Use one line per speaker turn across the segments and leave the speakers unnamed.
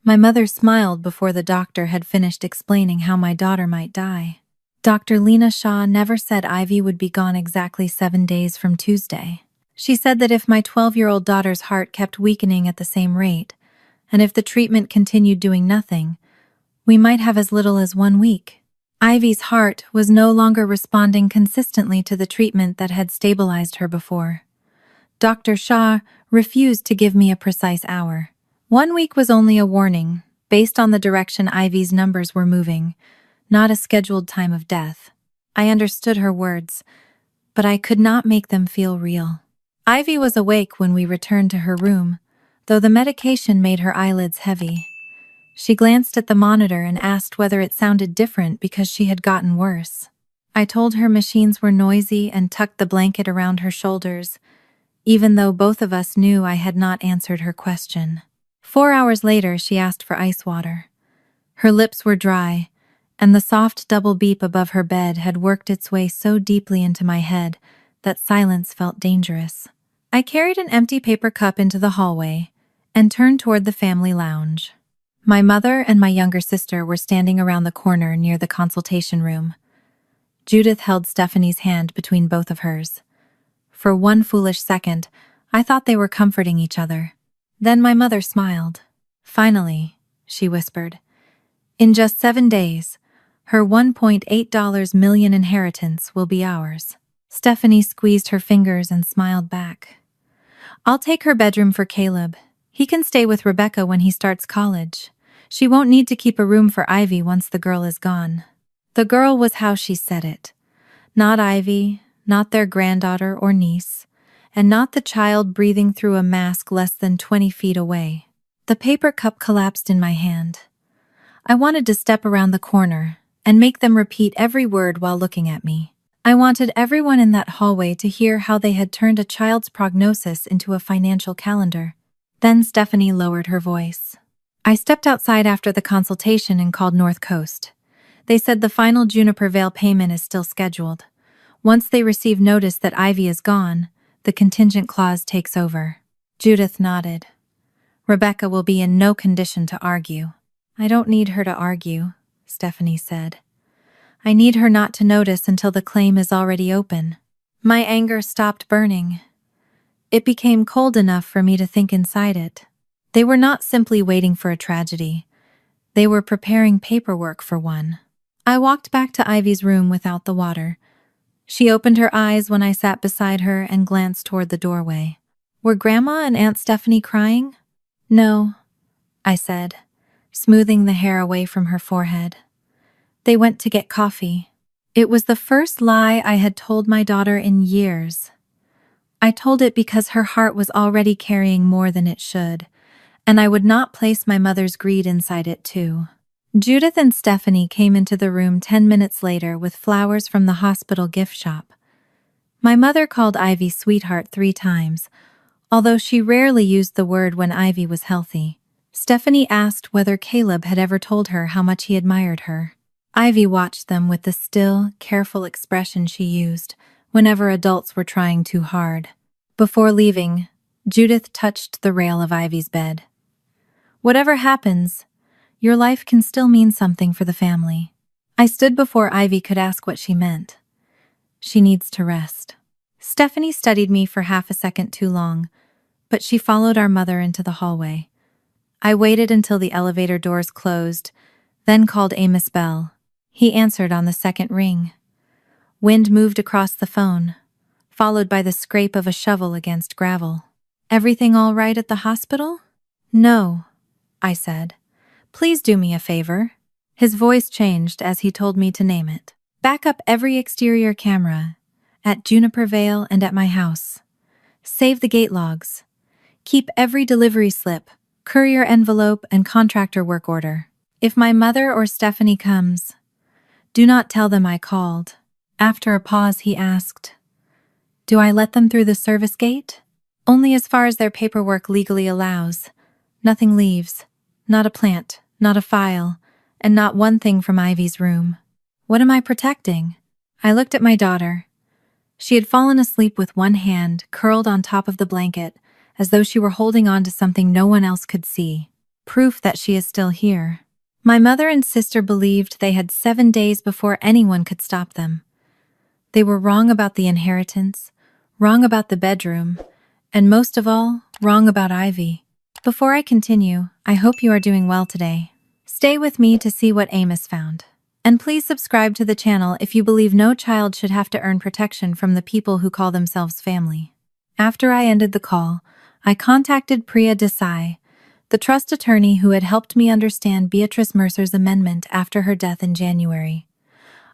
My mother smiled before the doctor had finished explaining how my daughter might die. Dr. Lena Shaw never said Ivy would be gone exactly 7 days from Tuesday. She said that if my 12-year-old daughter's heart kept weakening at the same rate, and if the treatment continued doing nothing, we might have as little as 1 week. Ivy's heart was no longer responding consistently to the treatment that had stabilized her before. Dr. Shaw refused to give me a precise hour. 1 week was only a warning, based on the direction Ivy's numbers were moving, not a scheduled time of death. I understood her words, but I could not make them feel real. Ivy was awake when we returned to her room, though the medication made her eyelids heavy. She glanced at the monitor and asked whether it sounded different because she had gotten worse. I told her machines were noisy and tucked the blanket around her shoulders, even though both of us knew I had not answered her question. 4 hours later, she asked for ice water. Her lips were dry, and the soft double beep above her bed had worked its way so deeply into my head that silence felt dangerous. I carried an empty paper cup into the hallway and turned toward the family lounge. My mother and my younger sister were standing around the corner near the consultation room. Judith held Stephanie's hand between both of hers. For one foolish second, I thought they were comforting each other. Then my mother smiled. "Finally," she whispered. "In just 7 days, her $1.8 million inheritance will be ours." Stephanie squeezed her fingers and smiled back. "I'll take her bedroom for Caleb. He can stay with Rebecca when he starts college. She won't need to keep a room for Ivy once the girl is gone." The girl was how she said it. Not Ivy, not their granddaughter or niece, and not the child breathing through a mask less than 20 feet away. The paper cup collapsed in my hand. I wanted to step around the corner and make them repeat every word while looking at me. I wanted everyone in that hallway to hear how they had turned a child's prognosis into a financial calendar. Then Stephanie lowered her voice. "I stepped outside after the consultation and called North Coast. They said the final Juniper Vale payment is still scheduled. Once they receive notice that Ivy is gone, the contingent clause takes over." Judith nodded. "Rebecca will be in no condition to argue." "I don't need her to argue," Stephanie said. "I need her not to notice until the claim is already open." My anger stopped burning. It became cold enough for me to think inside it. They were not simply waiting for a tragedy. They were preparing paperwork for one. I walked back to Ivy's room without the water. She opened her eyes when I sat beside her and glanced toward the doorway. "Were Grandma and Aunt Stephanie crying?" "No," I said, smoothing the hair away from her forehead. "They went to get coffee." It was the first lie I had told my daughter in years. I told it because her heart was already carrying more than it should, and I would not place my mother's greed inside it too. Judith and Stephanie came into the room 10 minutes later with flowers from the hospital gift shop. My mother called Ivy sweetheart 3 times, although she rarely used the word when Ivy was healthy. Stephanie asked whether Caleb had ever told her how much he admired her. Ivy watched them with the still, careful expression she used whenever adults were trying too hard. Before leaving, Judith touched the rail of Ivy's bed. "Whatever happens, your life can still mean something for the family." I stood before Ivy could ask what she meant. "She needs to rest." Stephanie studied me for half a second too long, but she followed our mother into the hallway. I waited until the elevator doors closed, then called Amos Bell. He answered on the second ring. Wind moved across the phone, followed by the scrape of a shovel against gravel. "Everything all right at the hospital?" "No," I said. "Please do me a favor." His voice changed as he told me to name it. "Back up every exterior camera, at Juniper Vale and at my house. Save the gate logs. Keep every delivery slip, courier envelope, and contractor work order. If my mother or Stephanie comes, do not tell them I called." After a pause, he asked, "Do I let them through the service gate?" "Only as far as their paperwork legally allows. Nothing leaves. Not a plant, not a file, and not one thing from Ivy's room." "What am I protecting?" I looked at my daughter. She had fallen asleep with one hand curled on top of the blanket, as though she were holding on to something no one else could see. proof that she is still here. My mother and sister believed they had 7 days before anyone could stop them. They were wrong about the inheritance, wrong about the bedroom, and most of all, wrong about Ivy. Before I continue, I hope you are doing well today. Stay with me to see what Amos found. And please subscribe to the channel if you believe no child should have to earn protection from the people who call themselves family. After I ended the call, I contacted Priya Desai, the trust attorney who had helped me understand Beatrice Mercer's amendment after her death in January.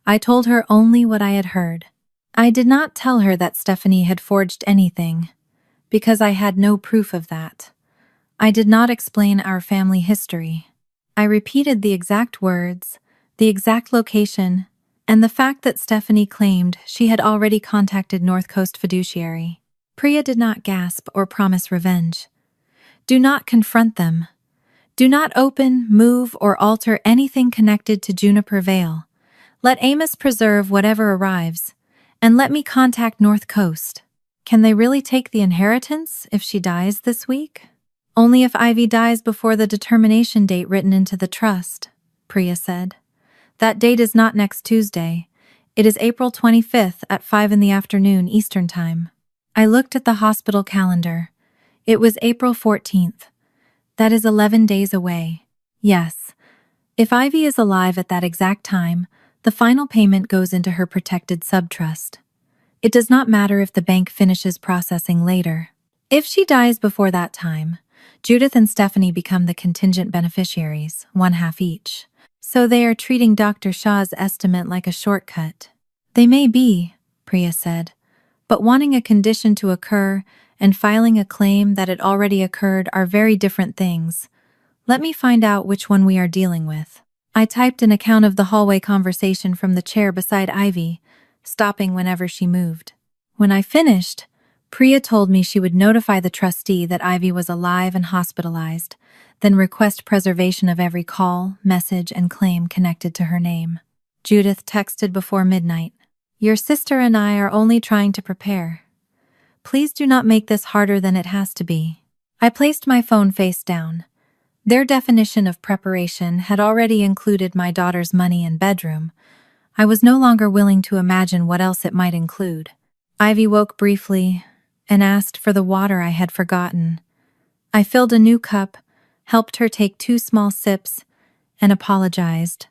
I told her only what I had heard. I did not tell her that Stephanie had forged anything, because I had no proof of that. I did not explain our family history. I repeated the exact words, the exact location, and the fact that Stephanie claimed she had already contacted North Coast Fiduciary. Priya did not gasp or promise revenge. Do not confront them. Do not open, move, or alter anything connected to Juniper Vale. Let Amos preserve whatever arrives, and let me contact North Coast. Can they really take the inheritance if she dies this week? Only if Ivy dies before the determination date written into the trust, Priya said. That date is not next Tuesday. It is April 25th at 5 in the afternoon Eastern Time. I looked at the hospital calendar. It was April 14th. That is 11 days away. Yes. If Ivy is alive at that exact time, the final payment goes into her protected subtrust. It does not matter if the bank finishes processing later. If she dies before that time, Judith and Stephanie become the contingent beneficiaries, 1/2 each. So they are treating Dr. Shah's estimate like a shortcut. They may be, Priya said, but wanting a condition to occur and filing a claim that it already occurred are very different things. Let me find out which one we are dealing with. I typed an account of the hallway conversation from the chair beside Ivy, stopping whenever she moved. When I finished, Priya told me she would notify the trustee that Ivy was alive and hospitalized, then request preservation of every call, message, and claim connected to her name. Judith texted before midnight. Your sister and I are only trying to prepare. Please do not make this harder than it has to be. I placed my phone face down. Their definition of preparation had already included my daughter's money and bedroom. I was no longer willing to imagine what else it might include. Ivy woke briefly and asked for the water I had forgotten. I filled a new cup, helped her take 2 small sips, and apologized.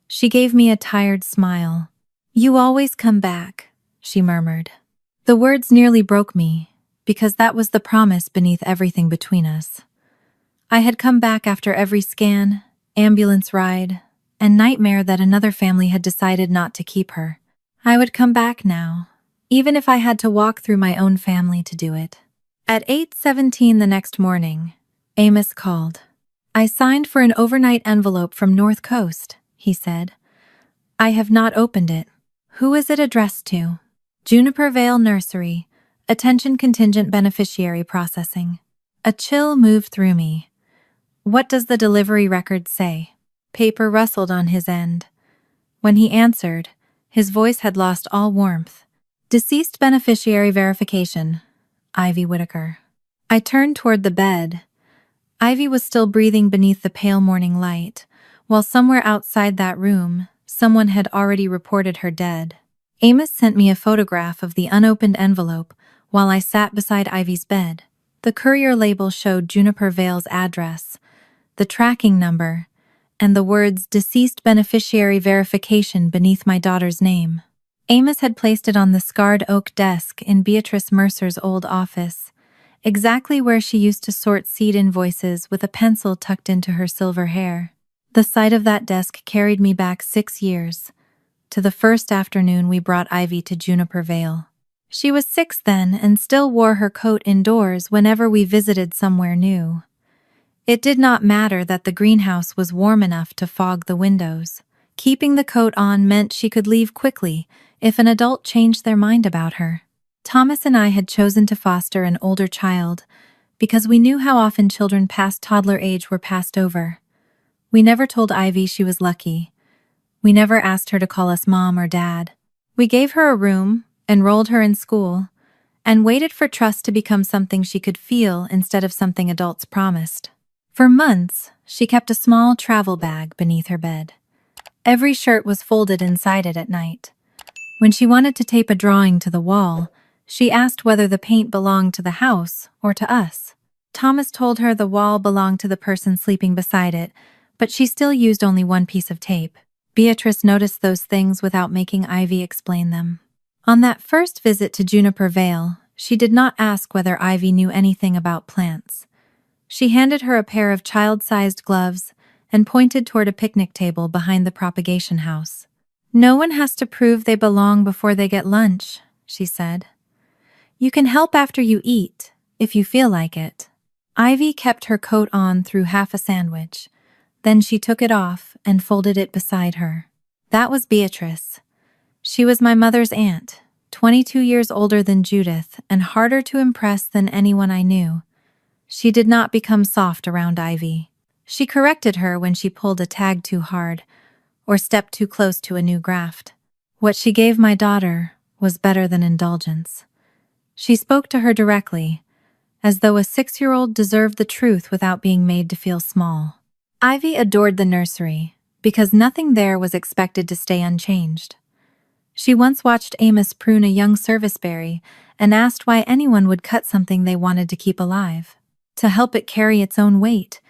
She gave me a tired smile. You always come back, she murmured. The words nearly broke me, because that was the promise beneath everything between us. I had come back after every scan, ambulance ride, and nightmare that another family had decided not to keep her. I would come back now, even if I had to walk through my own family to do it. At 8:17 the next morning, Amos called. I signed for an overnight envelope from North Coast, he said. I have not opened it. Who is it addressed to? Juniper Vale Nursery, Attention Contingent Beneficiary Processing. A chill moved through me. What does the delivery record say? Paper rustled on his end. When he answered, his voice had lost all warmth. Deceased beneficiary verification. Ivy Whitaker. I turned toward the bed. Ivy was still breathing beneath the pale morning light, while somewhere outside that room, someone had already reported her dead. Amos sent me a photograph of the unopened envelope while I sat beside Ivy's bed. The courier label showed Juniper Vale's address, the tracking number, and the words deceased beneficiary verification beneath my daughter's name. Amos had placed it on the scarred oak desk in Beatrice Mercer's old office, exactly where she used to sort seed invoices with a pencil tucked into her silver hair. The sight of that desk carried me back 6 years, to the first afternoon we brought Ivy to Juniper Vale. She was 6 then and still wore her coat indoors whenever we visited somewhere new. It did not matter that the greenhouse was warm enough to fog the windows. Keeping the coat on meant she could leave quickly if an adult changed their mind about her. Thomas and I had chosen to foster an older child because we knew how often children past toddler age were passed over. We never told Ivy she was lucky. We never asked her to call us mom or dad. We gave her a room, enrolled her in school, and waited for trust to become something she could feel instead of something adults promised. For months, she kept a small travel bag beneath her bed. Every shirt was folded inside it at night. When she wanted to tape a drawing to the wall, she asked whether the paint belonged to the house or to us. Thomas told her the wall belonged to the person sleeping beside it, but she still used only one piece of tape. Beatrice noticed those things without making Ivy explain them. On that first visit to Juniper Vale, she did not ask whether Ivy knew anything about plants. She handed her a pair of child-sized gloves and pointed toward a picnic table behind the propagation house. "No one has to prove they belong before they get lunch," she said. "You can help after you eat, if you feel like it." Ivy kept her coat on through half a sandwich. Then she took it off and folded it beside her. That was Beatrice. She was my mother's aunt, 22 years older than Judith and harder to impress than anyone I knew. She did not become soft around Ivy. She corrected her when she pulled a tag too hard or stepped too close to a new graft. What she gave my daughter was better than indulgence. She spoke to her directly, as though a 6-year-old deserved the truth without being made to feel small. Ivy adored the nursery because nothing there was expected to stay unchanged. She once watched Amos prune a young serviceberry and asked why anyone would cut something they wanted to keep alive. "To help it carry its own weight,"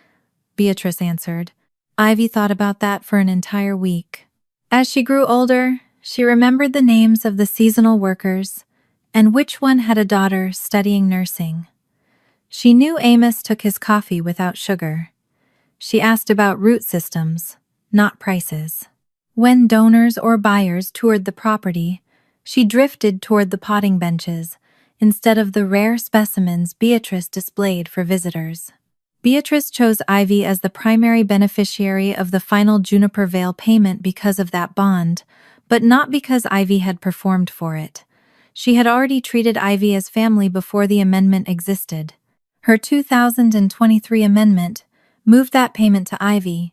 Beatrice answered. Ivy thought about that for an entire week. As she grew older, she remembered the names of the seasonal workers and which one had a daughter studying nursing. She knew Amos took his coffee without sugar. She asked about root systems, not prices. When donors or buyers toured the property, she drifted toward the potting benches instead of the rare specimens Beatrice displayed for visitors. Beatrice chose Ivy as the primary beneficiary of the final Juniper Vale payment because of that bond, but not because Ivy had performed for it. She had already treated Ivy as family before the amendment existed. Her 2023 amendment moved that payment to Ivy,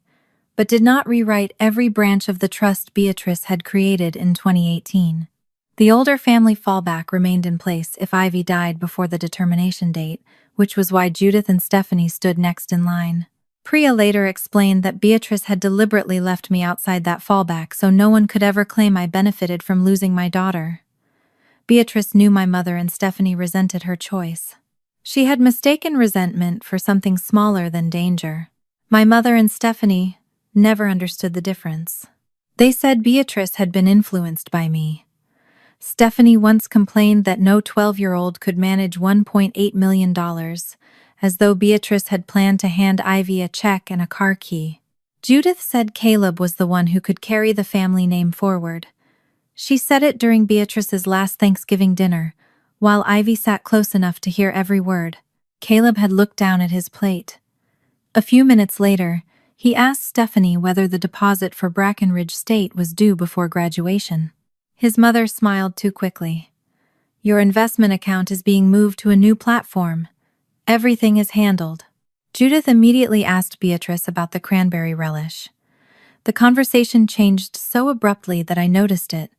but did not rewrite every branch of the trust Beatrice had created in 2018. The older family fallback remained in place if Ivy died before the determination date, which was why Judith and Stephanie stood next in line. Priya later explained that Beatrice had deliberately left me outside that fallback so no one could ever claim I benefited from losing my daughter. Beatrice knew my mother and Stephanie resented her choice. She had mistaken resentment for something smaller than danger. My mother and Stephanie never understood the difference. They said Beatrice had been influenced by me. Stephanie once complained that no 12-year-old could manage $1.8 million, as though Beatrice had planned to hand Ivy a check and a car key. Judith said Caleb was the one who could carry the family name forward. She said it during Beatrice's last Thanksgiving dinner, while Ivy sat close enough to hear every word. Caleb had looked down at his plate. A few minutes later, he asked Stephanie whether the deposit for Brackenridge State was due before graduation. His mother smiled too quickly. "Your investment account is being moved to a new platform. Everything is handled." Judith immediately asked Beatrice about the cranberry relish. The conversation changed so abruptly that I noticed it,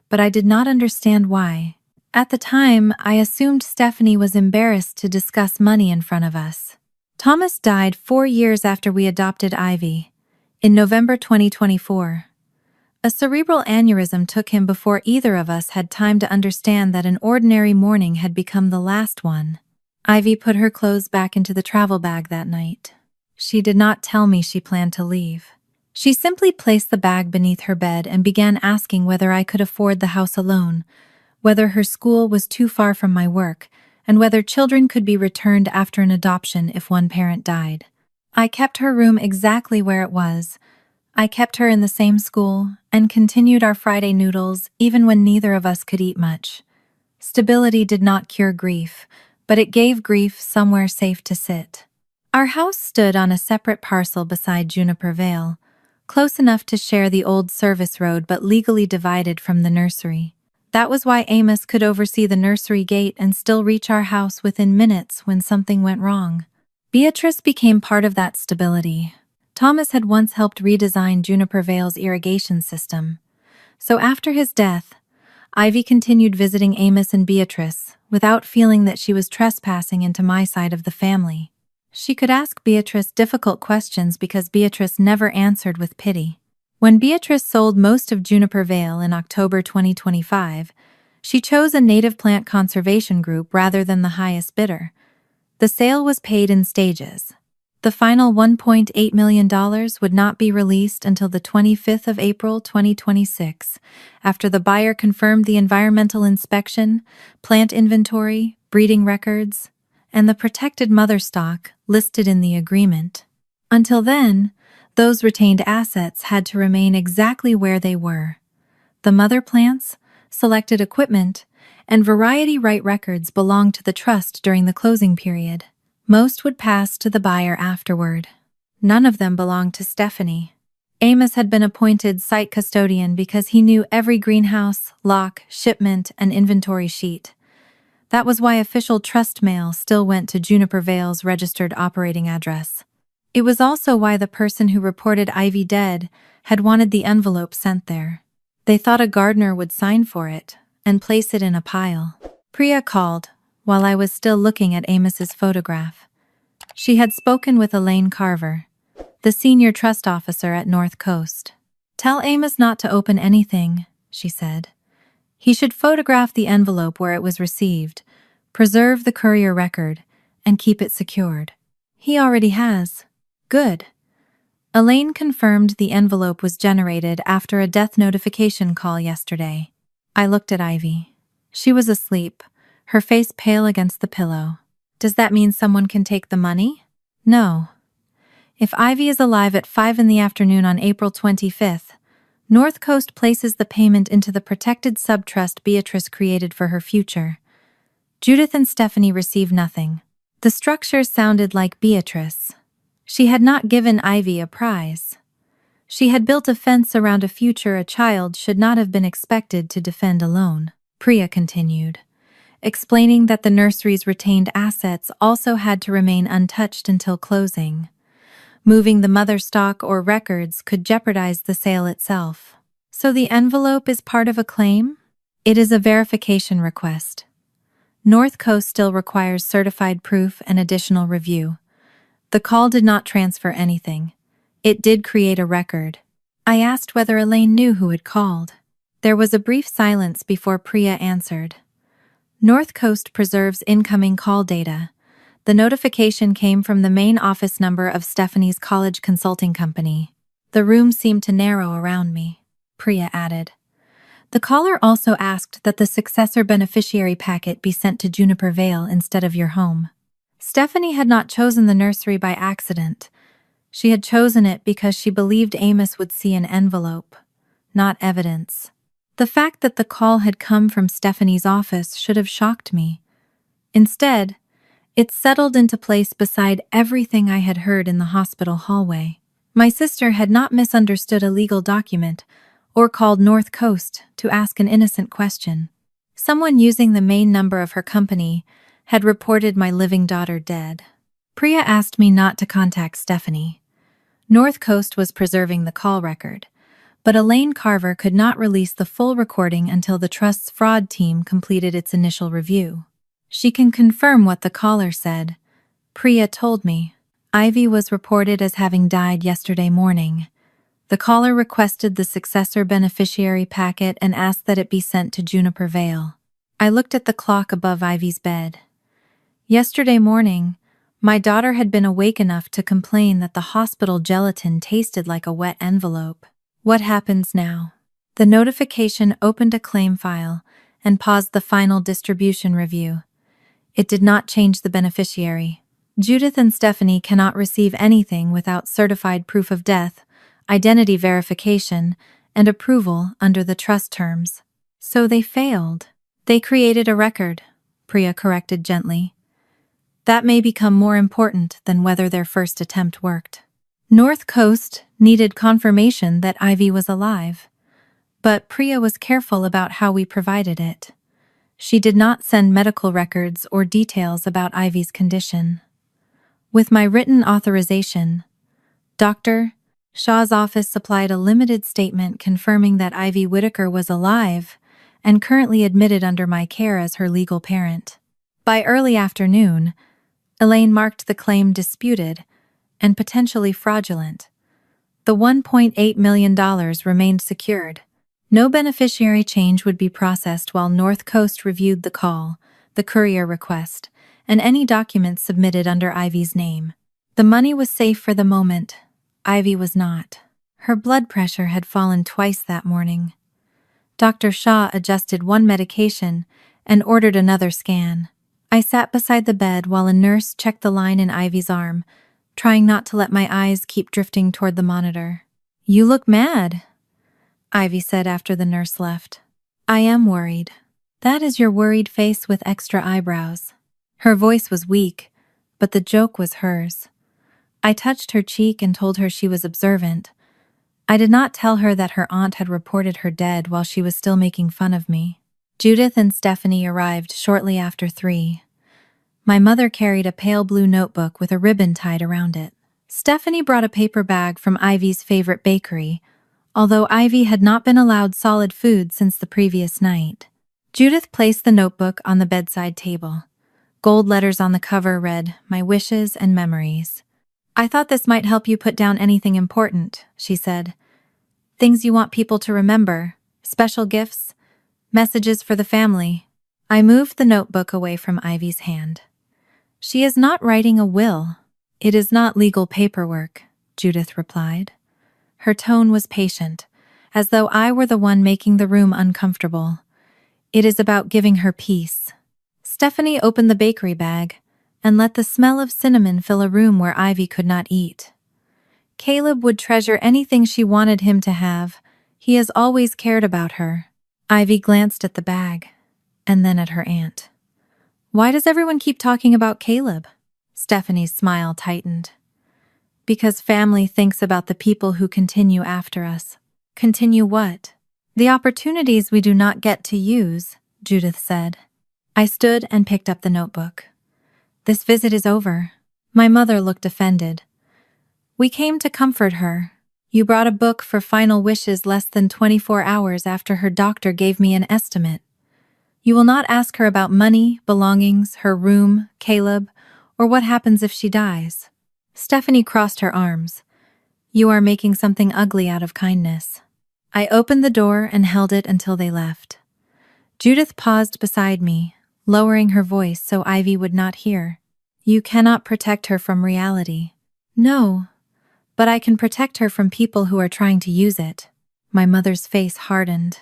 but I did not understand why. At the time, I assumed Stephanie was embarrassed to discuss money in front of us. Thomas died 4 years after we adopted Ivy, in November 2024. A cerebral aneurysm took him before either of us had time to understand that an ordinary morning had become the last one. Ivy put her clothes back into the travel bag that night. She did not tell me she planned to leave. She simply placed the bag beneath her bed and began asking whether I could afford the house alone, whether her school was too far from my work, and whether children could be returned after an adoption if one parent died. I kept her room exactly where it was. I kept her in the same school and continued our Friday noodles even when neither of us could eat much. Stability did not cure grief, but it gave grief somewhere safe to sit. Our house stood on a separate parcel beside Juniper Vale, close enough to share the old service road but legally divided from the nursery. That was why Amos could oversee the nursery gate and still reach our house within minutes when something went wrong. Beatrice became part of that stability. Thomas had once helped redesign Juniper Vale's irrigation system. So after his death, Ivy continued visiting Amos and Beatrice without feeling that she was trespassing into my side of the family. She could ask Beatrice difficult questions because Beatrice never answered with pity. When Beatrice sold most of Juniper Vale in October 2025, she chose a native plant conservation group rather than the highest bidder. The sale was paid in stages. The final $1.8 million would not be released until the 25th of April 2026, after the buyer confirmed the environmental inspection, plant inventory, breeding records, and the protected mother stock listed in the agreement. Until then, those retained assets had to remain exactly where they were. The mother plants, selected equipment, and variety right records belonged to the trust during the closing period. Most would pass to the buyer afterward. None of them belonged to Stephanie. Amos had been appointed site custodian because he knew every greenhouse, lock, shipment, and inventory sheet. That was why official trust mail still went to Juniper Vale's registered operating address. It was also why the person who reported Ivy dead had wanted the envelope sent there. They thought a gardener would sign for it and place it in a pile. Priya called while I was still looking at Amos's photograph. She had spoken with Elaine Carver, the senior trust officer at North Coast. "Tell Amos not to open anything," she said. "He should photograph the envelope where it was received, preserve the courier record, and keep it secured." "He already has." "Good." Elaine confirmed the envelope was generated after a death notification call yesterday. I looked at Ivy. She was asleep, her face pale against the pillow. "Does that mean someone can take the money?" "No. If Ivy is alive at 5 in the afternoon on April 25th, North Coast places the payment into the protected subtrust Beatrice created for her future. Judith and Stephanie receive nothing." The structure sounded like Beatrice. She had not given Ivy a prize. She had built a fence around a future a child should not have been expected to defend alone. Priya continued, explaining that the nursery's retained assets also had to remain untouched until closing. Moving the mother stock or records could jeopardize the sale itself. "So the envelope is part of a claim?" "It is a verification request. North Coast still requires certified proof and additional review. The call did not transfer anything. It did create a record." I asked whether Elaine knew who had called. There was a brief silence before Priya answered. "North Coast preserves incoming call data. The notification came from the main office number of Stephanie's college consulting company." The room seemed to narrow around me. Priya added, "The caller also asked that the successor beneficiary packet be sent to Juniper Vale instead of your home. Stephanie had not chosen the nursery by accident. She had chosen it because she believed Amos would see an envelope, not evidence. The fact that the call had come from Stephanie's office should have shocked me. Instead, it settled into place beside everything I had heard in the hospital hallway. My sister had not misunderstood a legal document or called North Coast to ask an innocent question. Someone using the main number of her company had reported my living daughter dead. Priya asked me not to contact Stephanie. North Coast was preserving the call record, but Elaine Carver could not release the full recording until the trust's fraud team completed its initial review. "She can confirm what the caller said," Priya told me. "Ivy was reported as having died yesterday morning. The caller requested the successor beneficiary packet and asked that it be sent to Juniper Vale." I looked at the clock above Ivy's bed. Yesterday morning, my daughter had been awake enough to complain that the hospital gelatin tasted like a wet envelope. What happens now? The notification opened a claim file and paused the final distribution review. It did not change the beneficiary. Judith and Stephanie cannot receive anything without certified proof of death, identity verification, and approval under the trust terms. So they failed. "They created a record," Priya corrected gently. "That may become more important than whether their first attempt worked." North Coast needed confirmation that Ivy was alive, but Priya was careful about how we provided it. She did not send medical records or details about Ivy's condition. With my written authorization, Dr. Shaw's office supplied a limited statement confirming that Ivy Whitaker was alive and currently admitted under my care as her legal parent. By early afternoon, Elaine marked the claim disputed and potentially fraudulent. The $1.8 million remained secured. No beneficiary change would be processed while North Coast reviewed the call, the courier request, and any documents submitted under Ivy's name. The money was safe for the moment. Ivy was not. Her blood pressure had fallen twice that morning. Dr. Shaw adjusted one medication and ordered another scan. I sat beside the bed while a nurse checked the line in Ivy's arm, trying not to let my eyes keep drifting toward the monitor. "You look mad," Ivy said after the nurse left. "I am worried." "That is your worried face with extra eyebrows." Her voice was weak, but the joke was hers. I touched her cheek and told her she was observant. I did not tell her that her aunt had reported her dead while she was still making fun of me. Judith and Stephanie arrived shortly after 3. My mother carried a pale blue notebook with a ribbon tied around it. Stephanie brought a paper bag from Ivy's favorite bakery, although Ivy had not been allowed solid food since the previous night. Judith placed the notebook on the bedside table. Gold letters on the cover read, "My wishes and memories." "I thought this might help you put down anything important," she said. "Things you want people to remember, special gifts, messages for the family." I moved the notebook away from Ivy's hand. "She is not writing a will." "It is not legal paperwork," Judith replied. Her tone was patient, as though I were the one making the room uncomfortable. "It is about giving her peace." Stephanie opened the bakery bag and let the smell of cinnamon fill a room where Ivy could not eat. "Caleb would treasure anything she wanted him to have. He has always cared about her." Ivy glanced at the bag, and then at her aunt. "Why does everyone keep talking about Caleb?" Stephanie's smile tightened. "Because family thinks about the people who continue after us." "Continue what?" "The opportunities we do not get to use," Judith said. I stood and picked up the notebook. "This visit is over." My mother looked offended. "We came to comfort her. You brought a book for final wishes less than 24 hours after her doctor gave me an estimate. You will not ask her about money, belongings, her room, Caleb, or what happens if she dies." Stephanie crossed her arms. "You are making something ugly out of kindness." I opened the door and held it until they left. Judith paused beside me, lowering her voice so Ivy would not hear. "You cannot protect her from reality." "No, but I can protect her from people who are trying to use it." My mother's face hardened.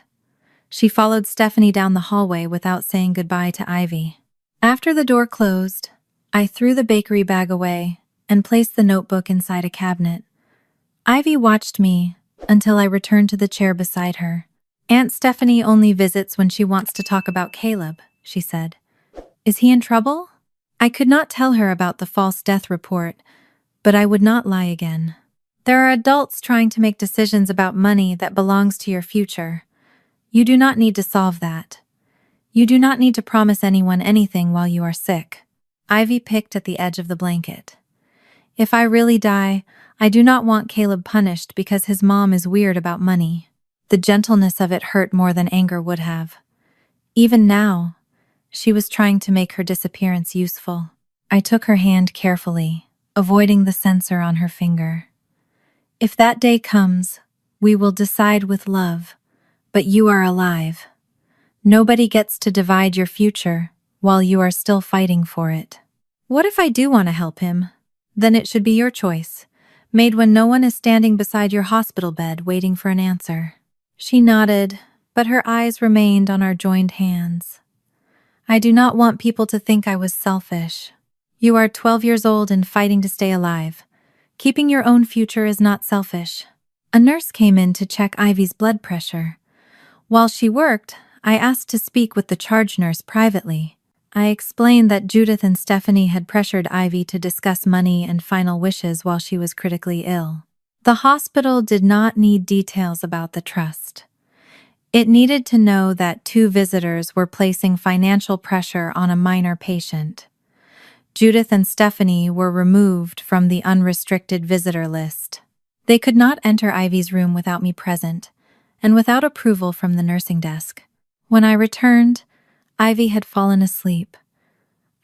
She followed Stephanie down the hallway without saying goodbye to Ivy. After the door closed, I threw the bakery bag away and placed the notebook inside a cabinet. Ivy watched me until I returned to the chair beside her. "Aunt Stephanie only visits when she wants to talk about Caleb," she said. "Is he in trouble?" I could not tell her about the false death report, but I would not lie again. "There are adults trying to make decisions about money that belongs to your future. You do not need to solve that. You do not need to promise anyone anything while you are sick." Ivy picked at the edge of the blanket. "If I really die, I do not want Caleb punished because his mom is weird about money." The gentleness of it hurt more than anger would have. Even now, she was trying to make her disappearance useful. I took her hand carefully, avoiding the sensor on her finger. "If that day comes, we will decide with love, but you are alive. Nobody gets to divide your future while you are still fighting for it." "What if I do want to help him?" "Then it should be your choice, made when no one is standing beside your hospital bed waiting for an answer." She nodded, but her eyes remained on our joined hands. "I do not want people to think I was selfish. You are 12 years old and fighting to stay alive. Keeping your own future is not selfish." A nurse came in to check Ivy's blood pressure. While she worked, I asked to speak with the charge nurse privately. I explained that Judith and Stephanie had pressured Ivy to discuss money and final wishes while she was critically ill. The hospital did not need details about the trust. It needed to know that 2 visitors were placing financial pressure on a minor patient. Judith and Stephanie were removed from the unrestricted visitor list. They could not enter Ivy's room without me present, and without approval from the nursing desk. When I returned, Ivy had fallen asleep.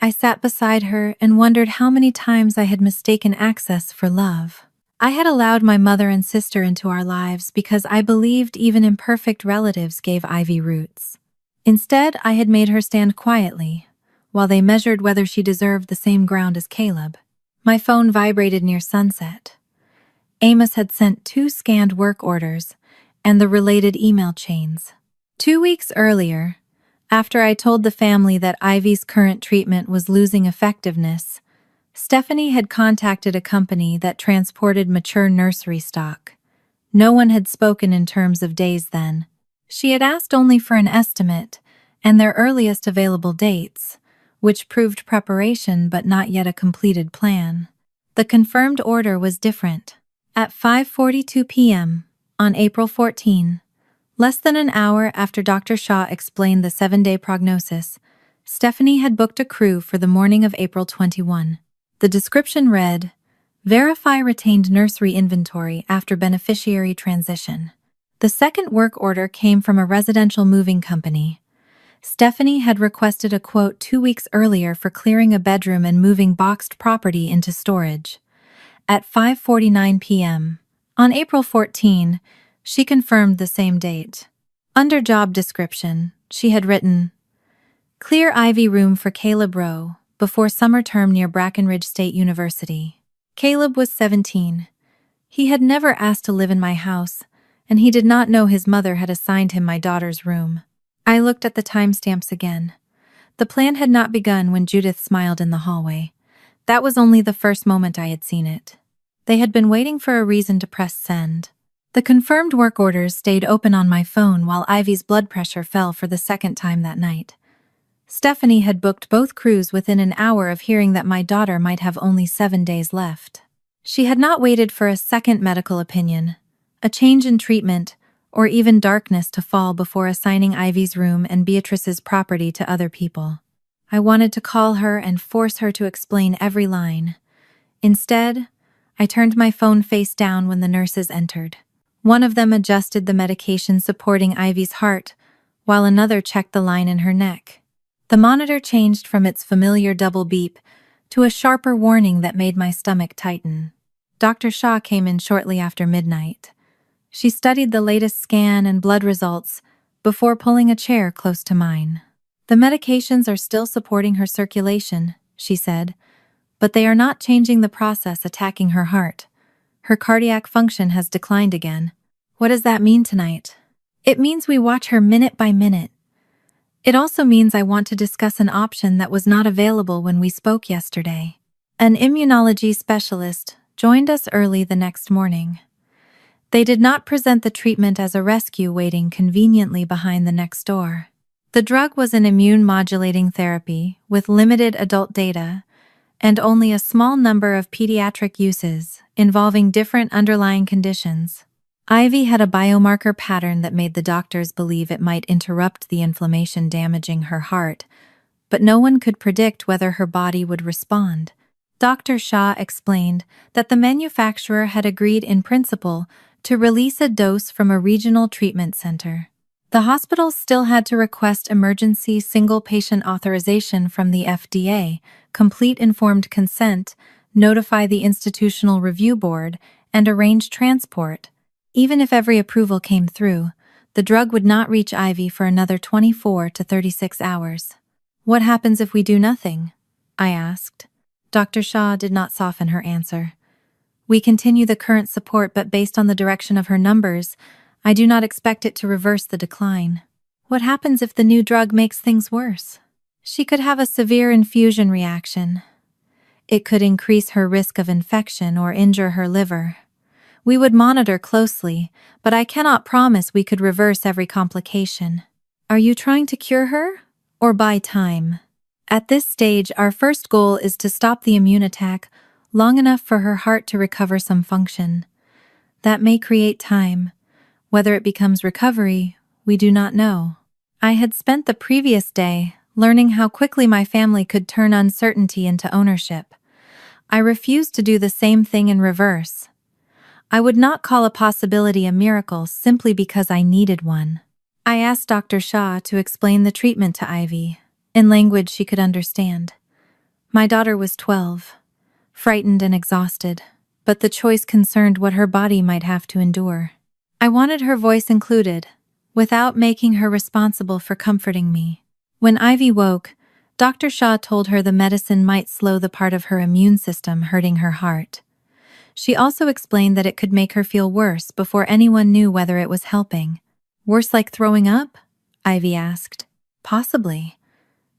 I sat beside her and wondered how many times I had mistaken access for love. I had allowed my mother and sister into our lives because I believed even imperfect relatives gave Ivy roots. Instead, I had made her stand quietly, while they measured whether she deserved the same ground as Caleb. My phone vibrated near sunset. Amos had sent 2 scanned work orders and the related email chains. 2 weeks earlier, after I told the family that Ivy's current treatment was losing effectiveness, Stephanie had contacted a company that transported mature nursery stock. No one had spoken in terms of days then. She had asked only for an estimate and their earliest available dates, which proved preparation but not yet a completed plan. The confirmed order was different. At 5:42 p.m. on April 14, less than an hour after Dr. Shaw explained the 7-day prognosis, Stephanie had booked a crew for the morning of April 21. The description read, "Verify retained nursery inventory after beneficiary transition." The second work order came from a residential moving company. Stephanie had requested a quote 2 weeks earlier for clearing a bedroom and moving boxed property into storage. At 5:49 p.m. on April 14, she confirmed the same date. Under job description, she had written, "Clear Ivy room for Caleb Rowe before summer term near Brackenridge State University." Caleb was 17. He had never asked to live in my house, and he did not know his mother had assigned him my daughter's room. I looked at the timestamps again. The plan had not begun when Judith smiled in the hallway. That was only the first moment I had seen it. They had been waiting for a reason to press send. The confirmed work orders stayed open on my phone while Ivy's blood pressure fell for the second time that night. Stephanie had booked both crews within an hour of hearing that my daughter might have only 7 days left. She had not waited for a second medical opinion, a change in treatment, or even darkness to fall before assigning Ivy's room and Beatrice's property to other people. I wanted to call her and force her to explain every line. Instead, I turned my phone face down when the nurses entered. One of them adjusted the medication supporting Ivy's heart, while another checked the line in her neck. The monitor changed from its familiar double beep to a sharper warning that made my stomach tighten. Dr. Shaw came in shortly after midnight. She studied the latest scan and blood results before pulling a chair close to mine. "The medications are still supporting her circulation," she said, "but they are not changing the process attacking her heart. Her cardiac function has declined again." "What does that mean tonight?" "It means we watch her minute by minute. It also means I want to discuss an option that was not available when we spoke yesterday." An immunology specialist joined us early the next morning. They did not present the treatment as a rescue waiting conveniently behind the next door. The drug was an immune-modulating therapy with limited adult data and only a small number of pediatric uses involving different underlying conditions. Ivy had a biomarker pattern that made the doctors believe it might interrupt the inflammation damaging her heart, but no one could predict whether her body would respond. Dr. Shaw explained that the manufacturer had agreed in principle to release a dose from a regional treatment center. The hospital still had to request emergency single-patient authorization from the FDA, complete informed consent, notify the Institutional Review Board, and arrange transport. Even if every approval came through, the drug would not reach Ivy for another 24 to 36 hours. "What happens if we do nothing?" I asked. Dr. Shaw did not soften her answer. "We continue the current support, but based on the direction of her numbers, I do not expect it to reverse the decline." "What happens if the new drug makes things worse?" "She could have a severe infusion reaction. It could increase her risk of infection or injure her liver. We would monitor closely, but I cannot promise we could reverse every complication." "Are you trying to cure her or buy time?" "At this stage, our first goal is to stop the immune attack long enough for her heart to recover some function. That may create time. Whether it becomes recovery, we do not know." I had spent the previous day learning how quickly my family could turn uncertainty into ownership. I refused to do the same thing in reverse. I would not call a possibility a miracle simply because I needed one. I asked Dr. Shaw to explain the treatment to Ivy, in language she could understand. My daughter was 12, frightened and exhausted, but the choice concerned what her body might have to endure. I wanted her voice included, without making her responsible for comforting me. When Ivy woke, Dr. Shaw told her the medicine might slow the part of her immune system hurting her heart. She also explained that it could make her feel worse before anyone knew whether it was helping. Worse like throwing up? Ivy asked. Possibly.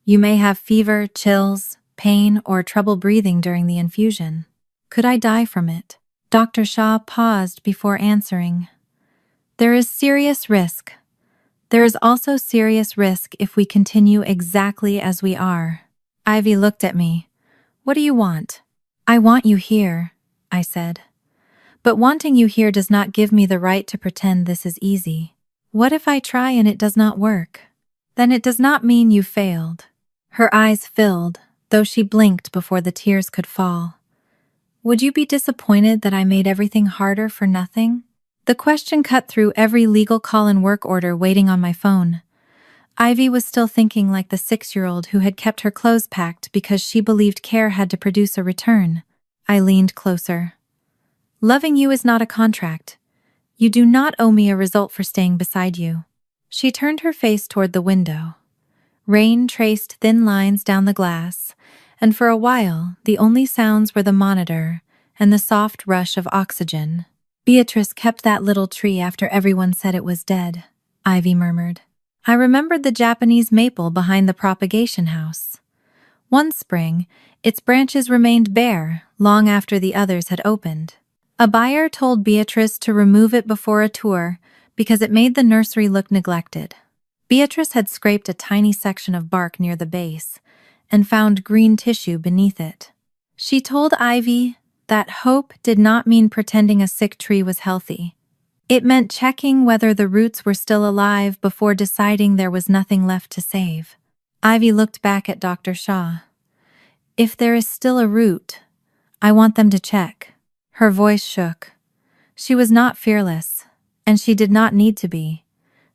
You may have fever, chills, pain, or trouble breathing during the infusion. Could I die from it? Dr. Shaw paused before answering. There is serious risk. There is also serious risk if we continue exactly as we are. Ivy looked at me. What do you want? I want you here, I said. But wanting you here does not give me the right to pretend this is easy. What if I try and it does not work? Then it does not mean you failed. Her eyes filled, though she blinked before the tears could fall. Would you be disappointed that I made everything harder for nothing? The question cut through every legal call and work order waiting on my phone. Ivy was still thinking like the 6-year-old who had kept her clothes packed because she believed care had to produce a return. I leaned closer. Loving you is not a contract. You do not owe me a result for staying beside you. She turned her face toward the window. Rain traced thin lines down the glass, and for a while the only sounds were the monitor and the soft rush of oxygen. Beatrice kept that little tree after everyone said it was dead, Ivy murmured. I remembered the Japanese maple behind the propagation house. One spring, its branches remained bare long after the others had opened. A buyer told Beatrice to remove it before a tour because it made the nursery look neglected. Beatrice had scraped a tiny section of bark near the base and found green tissue beneath it. She told Ivy that hope did not mean pretending a sick tree was healthy. It meant checking whether the roots were still alive before deciding there was nothing left to save. Ivy looked back at Dr. Shaw. If there is still a root, I want them to check. Her voice shook. She was not fearless, and she did not need to be.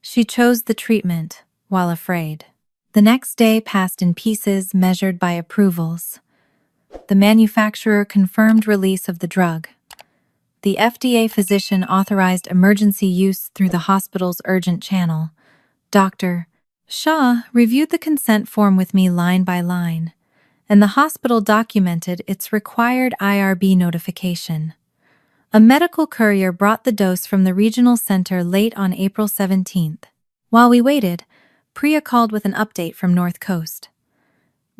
She chose the treatment while afraid. The next day passed in pieces measured by approvals. The manufacturer confirmed release of the drug. The FDA physician authorized emergency use through the hospital's urgent channel. Dr. Shaw reviewed the consent form with me line by line, and the hospital documented its required IRB notification. A medical courier brought the dose from the regional center late on April 17th. While we waited, Priya called with an update from North Coast.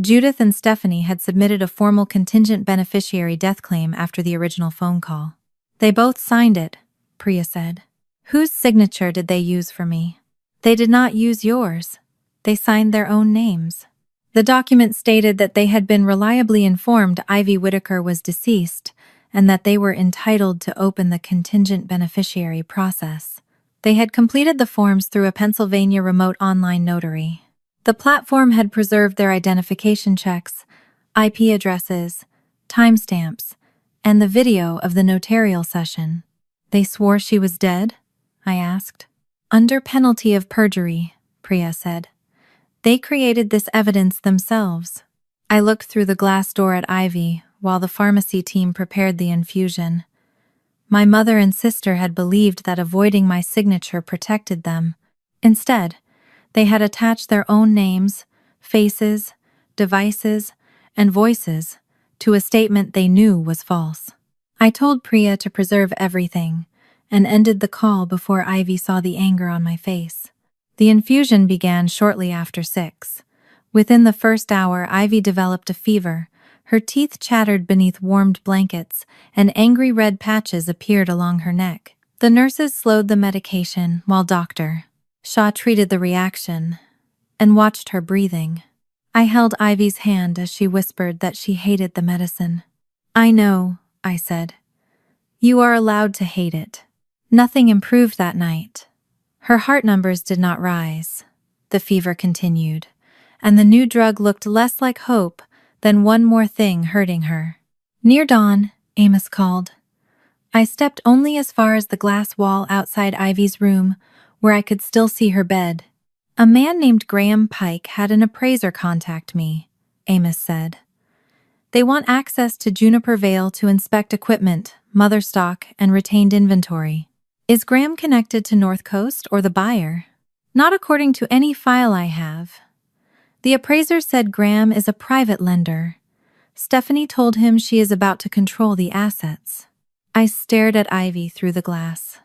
Judith and Stephanie had submitted a formal contingent beneficiary death claim after the original phone call. They both signed it, Priya said. Whose signature did they use for me? They did not use yours. They signed their own names. The document stated that they had been reliably informed Ivy Whitaker was deceased and that they were entitled to open the contingent beneficiary process. They had completed the forms through a Pennsylvania remote online notary. The platform had preserved their identification checks, IP addresses, timestamps, and the video of the notarial session. They swore she was dead? I asked. Under penalty of perjury, Priya said. They created this evidence themselves. I looked through the glass door at Ivy while the pharmacy team prepared the infusion. My mother and sister had believed that avoiding my signature protected them. Instead, they had attached their own names, faces, devices, and voices to a statement they knew was false. I told Priya to preserve everything and ended the call before Ivy saw the anger on my face. The infusion began shortly after 6. Within the first hour, Ivy developed a fever. Her teeth chattered beneath warmed blankets, and angry red patches appeared along her neck. The nurses slowed the medication while Dr. Shaw treated the reaction and watched her breathing. I held Ivy's hand as she whispered that she hated the medicine. I know, I said. You are allowed to hate it. Nothing improved that night. Her heart numbers did not rise. The fever continued, and the new drug looked less like hope than one more thing hurting her. Near dawn, Amos called. I stepped only as far as the glass wall outside Ivy's room, where I could still see her bed. A man named Graham Pike had an appraiser contact me, Amos said. They want access to Juniper Vale to inspect equipment, mother stock, and retained inventory. Is Graham connected to North Coast or the buyer? Not according to any file I have. The appraiser said Graham is a private lender. Stephanie told him she is about to control the assets. I stared at Ivy through the glass.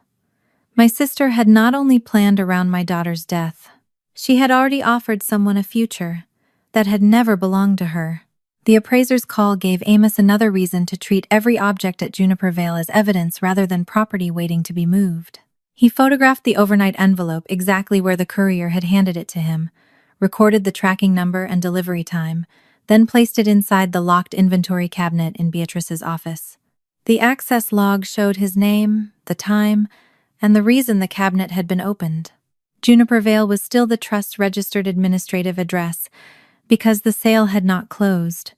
My sister had not only planned around my daughter's death, she had already offered someone a future that had never belonged to her. The appraiser's call gave Amos another reason to treat every object at Juniper Vale as evidence rather than property waiting to be moved. He photographed the overnight envelope exactly where the courier had handed it to him, recorded the tracking number and delivery time, then placed it inside the locked inventory cabinet in Beatrice's office. The access log showed his name, the time, and the reason the cabinet had been opened. Juniper Vale was still the trust's registered administrative address because the sale had not closed.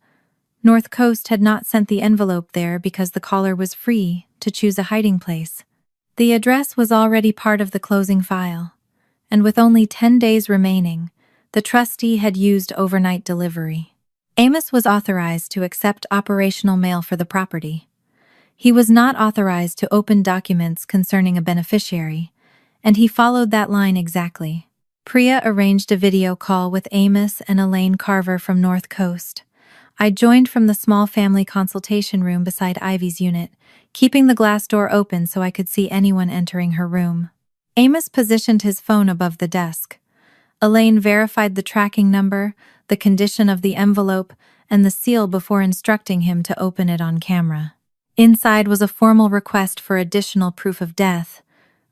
North Coast had not sent the envelope there because the caller was free to choose a hiding place. The address was already part of the closing file, and with only 10 days remaining, the trustee had used overnight delivery. Amos was authorized to accept operational mail for the property. He was not authorized to open documents concerning a beneficiary, and he followed that line exactly. Priya arranged a video call with Amos and Elaine Carver from North Coast. I joined from the small family consultation room beside Ivy's unit, keeping the glass door open so I could see anyone entering her room. Amos positioned his phone above the desk. Elaine verified the tracking number, the condition of the envelope, and the seal before instructing him to open it on camera. Inside was a formal request for additional proof of death,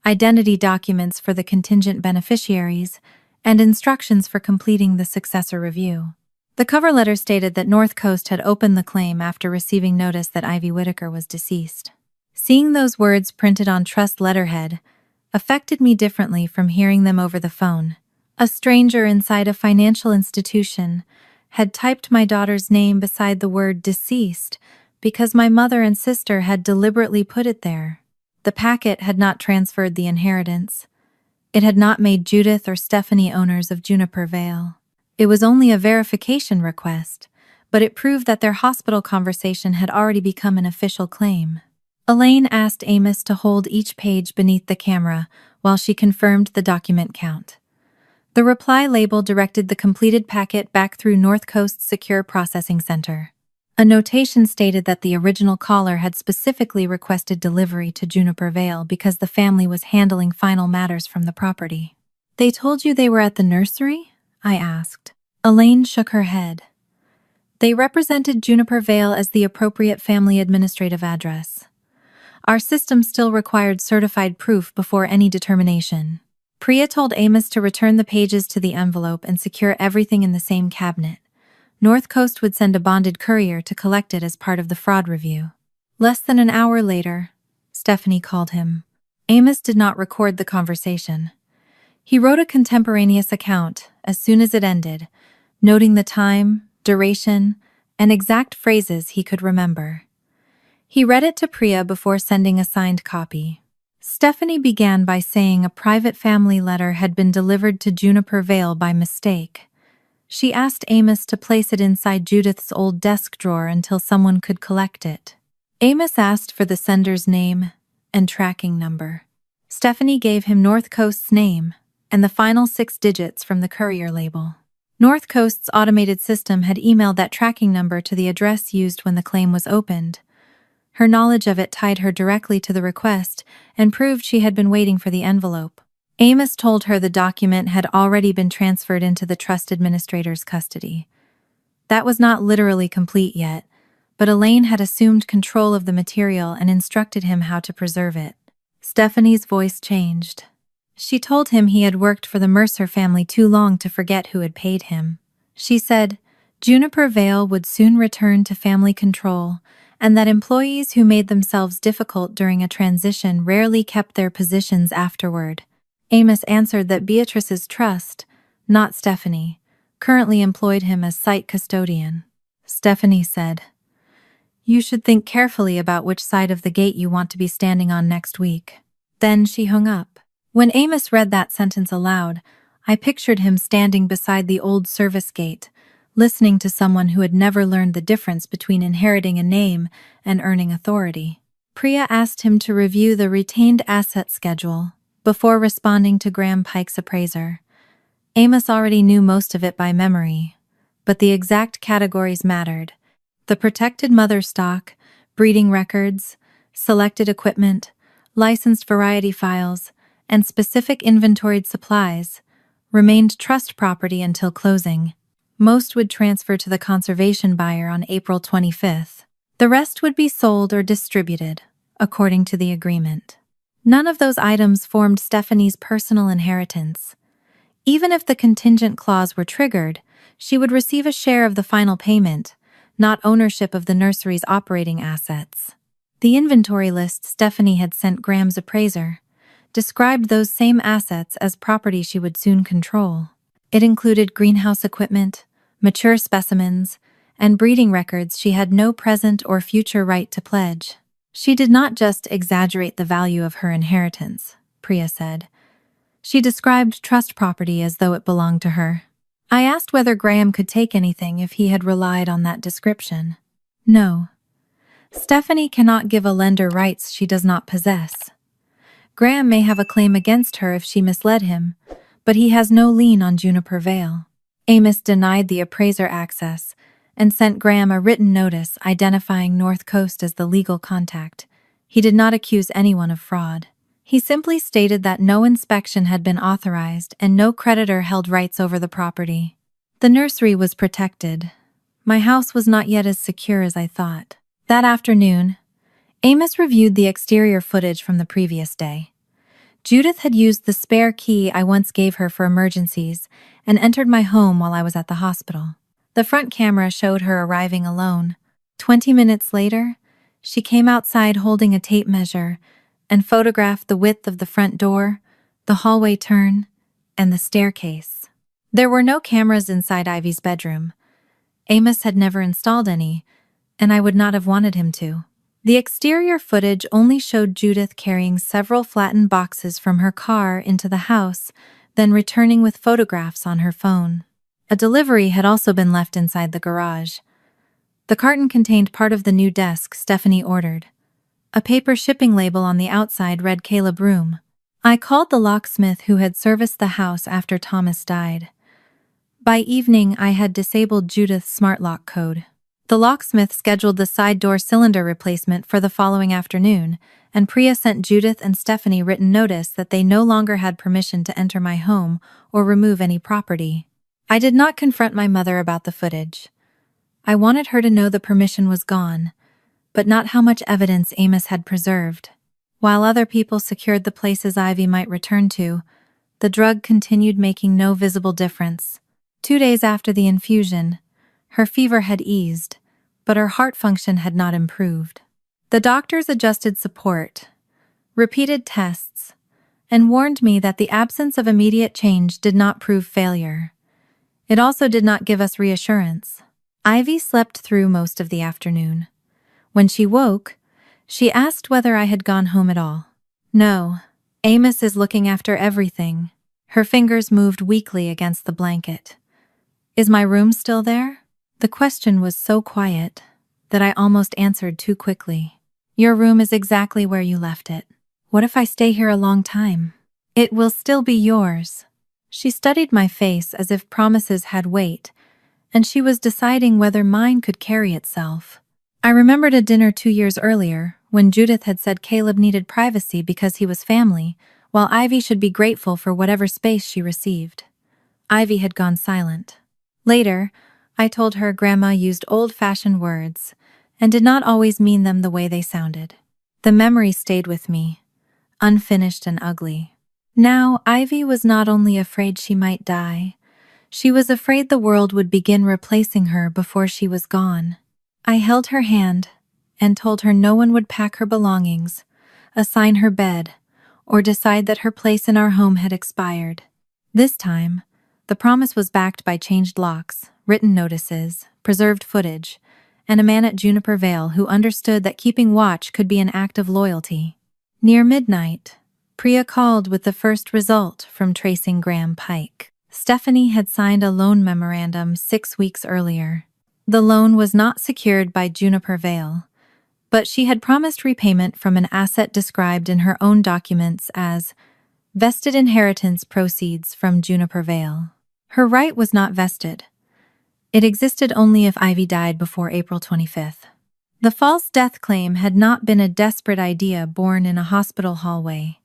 identity documents for the contingent beneficiaries, and instructions for completing the successor review. The cover letter stated that North Coast had opened the claim after receiving notice that Ivy Whitaker was deceased. Seeing those words printed on trust letterhead affected me differently from hearing them over the phone. A stranger inside a financial institution had typed my daughter's name beside the word deceased because my mother and sister had deliberately put it there. The packet had not transferred the inheritance. It had not made Judith or Stephanie owners of Juniper Vale. It was only a verification request, but it proved that their hospital conversation had already become an official claim. Elaine asked Amos to hold each page beneath the camera while she confirmed the document count. The reply label directed the completed packet back through North Coast's Secure Processing Center. A notation stated that the original caller had specifically requested delivery to Juniper Vale because the family was handling final matters from the property. "They told you they were at the nursery?" I asked. Elaine shook her head. "They represented Juniper Vale as the appropriate family administrative address. Our system still required certified proof before any determination." Priya told Amos to return the pages to the envelope and secure everything in the same cabinet. North Coast would send a bonded courier to collect it as part of the fraud review. Less than an hour later, Stephanie called him. Amos did not record the conversation. He wrote a contemporaneous account as soon as it ended, noting the time, duration, and exact phrases he could remember. He read it to Priya before sending a signed copy. Stephanie began by saying a private family letter had been delivered to Juniper Vale by mistake. She asked Amos to place it inside Judith's old desk drawer until someone could collect it. Amos asked for the sender's name and tracking number. Stephanie gave him North Coast's name and the final 6 digits from the courier label. North Coast's automated system had emailed that tracking number to the address used when the claim was opened. Her knowledge of it tied her directly to the request and proved she had been waiting for the envelope. Amos told her the document had already been transferred into the trust administrator's custody. That was not literally complete yet, but Elaine had assumed control of the material and instructed him how to preserve it. Stephanie's voice changed. She told him he had worked for the Mercer family too long to forget who had paid him. She said Juniper Vale would soon return to family control, and that employees who made themselves difficult during a transition rarely kept their positions afterward. Amos answered that Beatrice's trust, not Stephanie, currently employed him as site custodian. Stephanie said, "You should think carefully about which side of the gate you want to be standing on next week." Then she hung up. When Amos read that sentence aloud, I pictured him standing beside the old service gate, listening to someone who had never learned the difference between inheriting a name and earning authority. Priya asked him to review the retained asset schedule before responding to Graham Pike's appraiser. Amos already knew most of it by memory, but the exact categories mattered. The protected mother stock, breeding records, selected equipment, licensed variety files, and specific inventoried supplies remained trust property until closing. Most would transfer to the conservation buyer on April 25th. The rest would be sold or distributed, according to the agreement. None of those items formed Stephanie's personal inheritance. Even if the contingent clause were triggered, she would receive a share of the final payment, not ownership of the nursery's operating assets. The inventory list Stephanie had sent Graham's appraiser described those same assets as property she would soon control. It included greenhouse equipment, mature specimens, and breeding records she had no present or future right to pledge. She did not just exaggerate the value of her inheritance, Priya said. She described trust property as though it belonged to her. I asked whether Graham could take anything if he had relied on that description. No. Stephanie cannot give a lender rights she does not possess. Graham may have a claim against her if she misled him, but he has no lien on Juniper Vale. Amos denied the appraiser access and sent Graham a written notice identifying North Coast as the legal contact. He did not accuse anyone of fraud. He simply stated that no inspection had been authorized and no creditor held rights over the property. The nursery was protected. My house was not yet as secure as I thought. That afternoon, Amos reviewed the exterior footage from the previous day. Judith had used the spare key I once gave her for emergencies and entered my home while I was at the hospital. The front camera showed her arriving alone. 20 minutes later, she came outside holding a tape measure and photographed the width of the front door, the hallway turn, and the staircase. There were no cameras inside Ivy's bedroom. Amos had never installed any, and I would not have wanted him to. The exterior footage only showed Judith carrying several flattened boxes from her car into the house, then returning with photographs on her phone. A delivery had also been left inside the garage. The carton contained part of the new desk Stephanie ordered. A paper shipping label on the outside read Caleb Room. I called the locksmith who had serviced the house after Thomas died. By evening, I had disabled Judith's smart lock code. The locksmith scheduled the side door cylinder replacement for the following afternoon, and Priya sent Judith and Stephanie written notice that they no longer had permission to enter my home or remove any property. I did not confront my mother about the footage. I wanted her to know the permission was gone, but not how much evidence Amos had preserved. While other people secured the places Ivy might return to, the drug continued making no visible difference. 2 days after the infusion, her fever had eased, but her heart function had not improved. The doctors adjusted support, repeated tests, and warned me that the absence of immediate change did not prove failure. It also did not give us reassurance. Ivy slept through most of the afternoon. When she woke, she asked whether I had gone home at all. No, Amos is looking after everything. Her fingers moved weakly against the blanket. Is my room still there? The question was so quiet that I almost answered too quickly. Your room is exactly where you left it. What if I stay here a long time? It will still be yours. She studied my face as if promises had weight, and she was deciding whether mine could carry itself. I remembered a dinner 2 years earlier when Judith had said Caleb needed privacy because he was family, while Ivy should be grateful for whatever space she received. Ivy had gone silent. Later, I told her Grandma used old-fashioned words and did not always mean them the way they sounded. The memory stayed with me, unfinished and ugly. Now, Ivy was not only afraid she might die, she was afraid the world would begin replacing her before she was gone. I held her hand and told her no one would pack her belongings, assign her bed, or decide that her place in our home had expired. This time, the promise was backed by changed locks, written notices, preserved footage, and a man at Juniper Vale who understood that keeping watch could be an act of loyalty. Near midnight, Priya called with the first result from tracing Graham Pike. Stephanie had signed a loan memorandum 6 weeks earlier. The loan was not secured by Juniper Vale, but she had promised repayment from an asset described in her own documents as vested inheritance proceeds from Juniper Vale. Her right was not vested. It existed only if Ivy died before April 25th. The false death claim had not been a desperate idea born in a hospital hallway.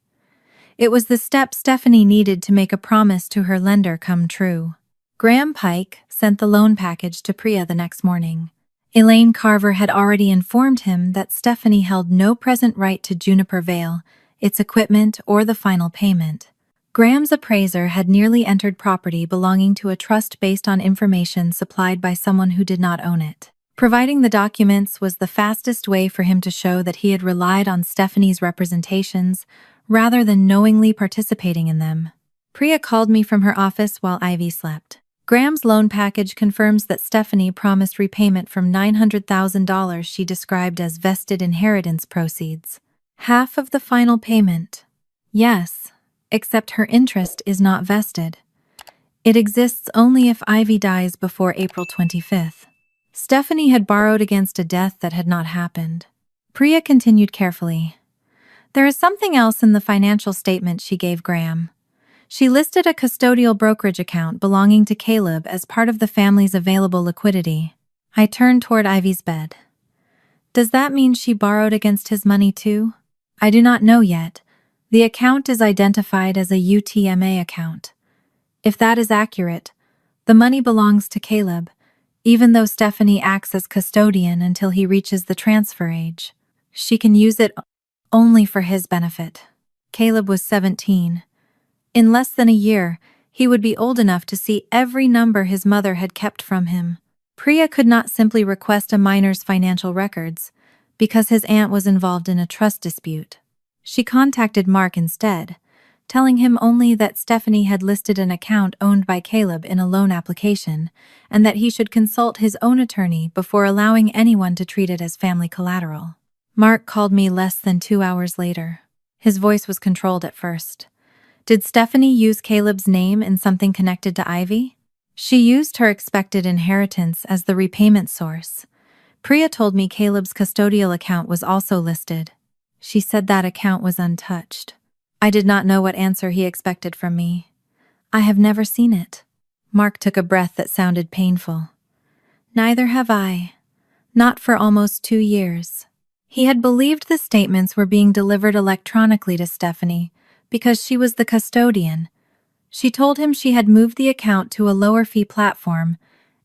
It was the step Stephanie needed to make a promise to her lender come true. Graham Pike sent the loan package to Priya the next morning. Elaine Carver had already informed him that Stephanie held no present right to Juniper Vale, its equipment, or the final payment. Graham's appraiser had nearly entered property belonging to a trust based on information supplied by someone who did not own it. Providing the documents was the fastest way for him to show that he had relied on Stephanie's representations rather than knowingly participating in them. Priya called me from her office while Ivy slept. Graham's loan package confirms that Stephanie promised repayment from $900,000 she described as vested inheritance proceeds. Half of the final payment. Yes, except her interest is not vested. It exists only if Ivy dies before April 25th. Stephanie had borrowed against a death that had not happened. Priya continued carefully. There is something else in the financial statement she gave Graham. She listed a custodial brokerage account belonging to Caleb as part of the family's available liquidity. I turned toward Ivy's bed. Does that mean she borrowed against his money too? I do not know yet. The account is identified as a UTMA account. If that is accurate, the money belongs to Caleb, even though Stephanie acts as custodian until he reaches the transfer age. She can use it only for his benefit. Caleb was 17. In less than a year, he would be old enough to see every number his mother had kept from him. Priya could not simply request a minor's financial records, because his aunt was involved in a trust dispute. She contacted Mark instead, telling him only that Stephanie had listed an account owned by Caleb in a loan application, and that he should consult his own attorney before allowing anyone to treat it as family collateral. Mark called me less than 2 hours later. His voice was controlled at first. Did Stephanie use Caleb's name in something connected to Ivy? She used her expected inheritance as the repayment source. Priya told me Caleb's custodial account was also listed. She said that account was untouched. I did not know what answer he expected from me. I have never seen it. Mark took a breath that sounded painful. Neither have I. Not for almost 2 years. He had believed the statements were being delivered electronically to Stephanie because she was the custodian. She told him she had moved the account to a lower-fee platform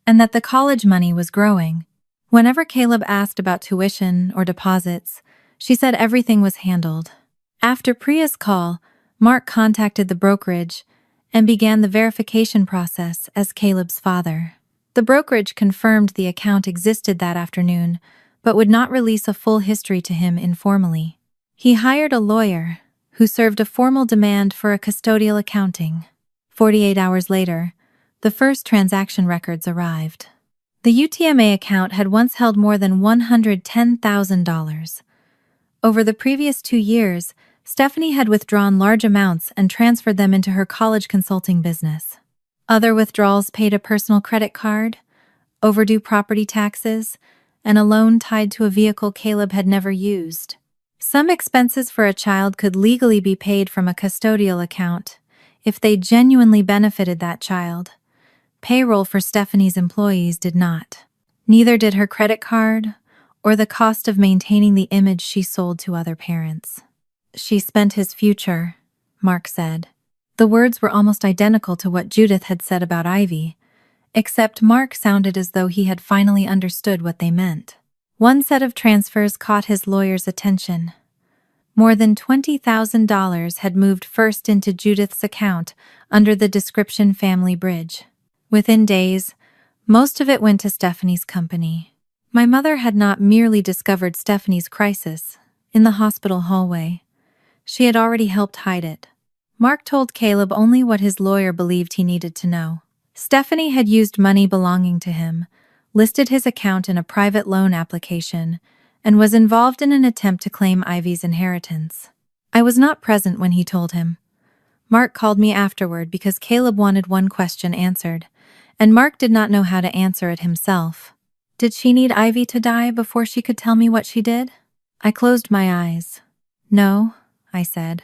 and that the college money was growing. Whenever Caleb asked about tuition or deposits, she said everything was handled. After Priya's call, Mark contacted the brokerage and began the verification process as Caleb's father. The brokerage confirmed the account existed that afternoon, but would not release a full history to him informally. He hired a lawyer, who served a formal demand for a custodial accounting. 48 hours later, the first transaction records arrived. The UTMA account had once held more than $110,000. Over the previous 2 years, Stephanie had withdrawn large amounts and transferred them into her college consulting business. Other withdrawals paid a personal credit card, overdue property taxes, and a loan tied to a vehicle Caleb had never used. Some expenses for a child could legally be paid from a custodial account if they genuinely benefited that child. Payroll for Stephanie's employees did not. Neither did her credit card or the cost of maintaining the image she sold to other parents. She spent his future, Mark said. The words were almost identical to what Judith had said about Ivy, except Mark sounded as though he had finally understood what they meant. One set of transfers caught his lawyer's attention. More than $20,000 had moved first into Judith's account under the description Family Bridge. Within days, most of it went to Stephanie's company. My mother had not merely discovered Stephanie's crisis in the hospital hallway. She had already helped hide it. Mark told Caleb only what his lawyer believed he needed to know. Stephanie had used money belonging to him, listed his account in a private loan application, and was involved in an attempt to claim Ivy's inheritance. I was not present when he told him. Mark called me afterward because Caleb wanted one question answered, and Mark did not know how to answer it himself. Did she need Ivy to die before she could tell me what she did? I closed my eyes. No, I said.